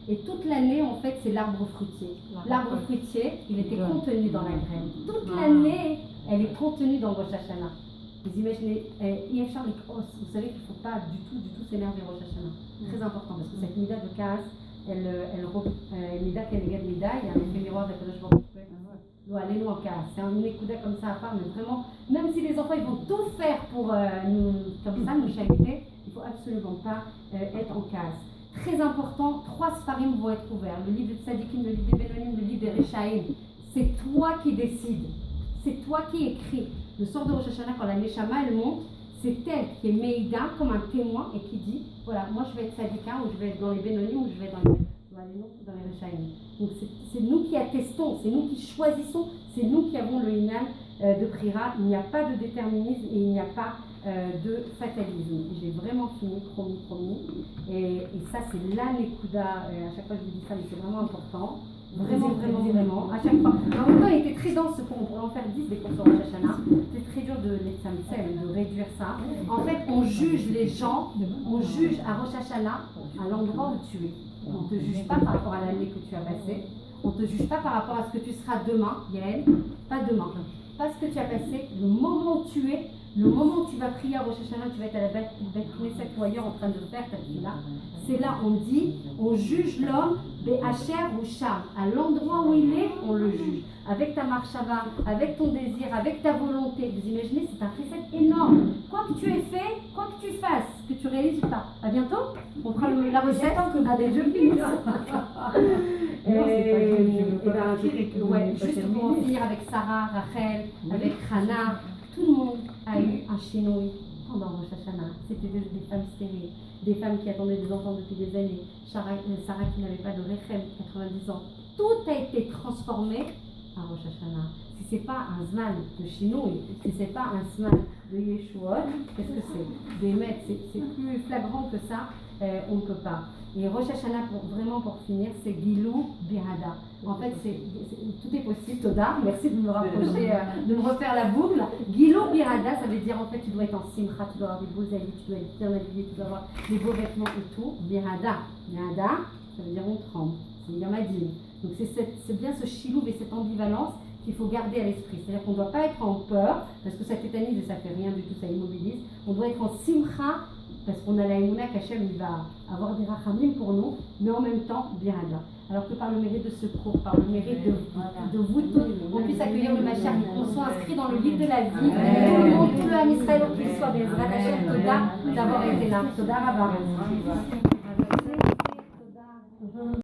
A: et toute l'année en fait c'est l'arbre fruitier. L'arbre fruitier, il était contenu dans la graine. Toute l'année, elle est contenue dans Rosh Hashanah. Vous imaginez, Yeshar Likos, vous savez qu'il ne faut pas du tout s'énerver Rosh Hashanah. Très important parce que cette mida de Kaas, mida Kenegad Mida, il y a un effet miroir de Kadosh Baruch Hu. Allez-nous en Kaas. C'est un écouda comme ça à part, mais vraiment, même si les enfants ils vont tout faire pour comme ça nous chahuter, il ne faut absolument pas être en Kaas. Très important, 3 Sfarim vont être ouverts. Le livre de Tzadikim, le livre des Bénonim, le livre des Rechaïm. C'est toi qui décides. C'est toi qui écris. Le soir de Rosh Hashanah, quand la Neshama elle monte, c'est elle qui est Meïda comme un témoin et qui dit voilà, moi je vais être Tzadika, ou je vais être dans les Bénonim, ou je vais être dans les Rechaïm. Donc c'est nous qui attestons, c'est nous qui choisissons, c'est nous qui avons le Inam de Prira. Il n'y a pas de déterminisme et il n'y a pas de fatalisme. J'ai vraiment fini, promis. Et ça, c'est la Nekuda. À chaque fois, je vous dis ça, mais c'est vraiment important. Vraiment. À chaque fois. En même temps, il était très dense ce cours. On pourrait en faire 10 des cours sur Rosh Hashanah. C'est très dur de réduire ça. En fait, on juge les gens, on juge à Rosh Hashanah à l'endroit où tu es. On ne te juge pas par rapport à l'année que tu as passée. On ne te juge pas par rapport à ce que tu seras demain, Yael. Pas demain. Pas ce que tu as passé, le moment où tu es. Le moment où tu vas prier à Rosh Hashanah, tu vas être à la Beth Knesset ou ailleurs en train de faire ta fila. C'est là on dit, on juge l'homme, Be'acher ou Sham. À l'endroit où il est, on le juge. Avec ta marchava, avec ton désir, avec ta volonté. Vous imaginez, c'est un précepte énorme. Quoi que tu aies fait, quoi que tu fasses, que tu réalises ou pas. À bientôt. On fera la recette à des jeux fixes. Juste pour en finir avec Sarah, Rachel, avec Hana. Tout le monde a eu un chinois pendant Rosh Hashanah. C'était des femmes stériles, des femmes qui attendaient des enfants depuis des années. Sarah qui n'avait pas de Rechem, 90 ans. Tout a été transformé à Rosh Hashanah. Si ce n'est pas un zman de chinois, si ce n'est pas un zman de Yeshua, qu'est-ce que c'est? Des maîtres, c'est plus flagrant que ça, on ne peut pas. Et Rosh Hashanah, pour finir, c'est Gilou Birada. En fait, tout est possible. Toda, merci de me rapprocher, de me refaire la boucle. Gilou Birada, ça veut dire en fait, tu dois être en simcha, tu dois avoir des beaux habits, tu dois être bien habillé, tu dois avoir des beaux vêtements et tout. Birada, ça veut dire on tremble, ça veut dire madine. Donc c'est bien ce chilou et cette ambivalence qu'il faut garder à l'esprit. C'est-à-dire qu'on ne doit pas être en peur, parce que ça tétanise et ça fait rien du tout, ça immobilise. On doit être en simcha, parce qu'on a la émouna qu'Hachem il va avoir des rachamim pour nous, mais en même temps, bien là. Alors que par le mérite de ce cours, par le mérite de vous tous, on puisse accueillir le Mashiach, qu'on soit inscrit dans le livre de la vie, tout le monde, tout le Ham Israël, qu'il soit Bezrat Hachem, Toda d'avoir été là. Toda Rabba.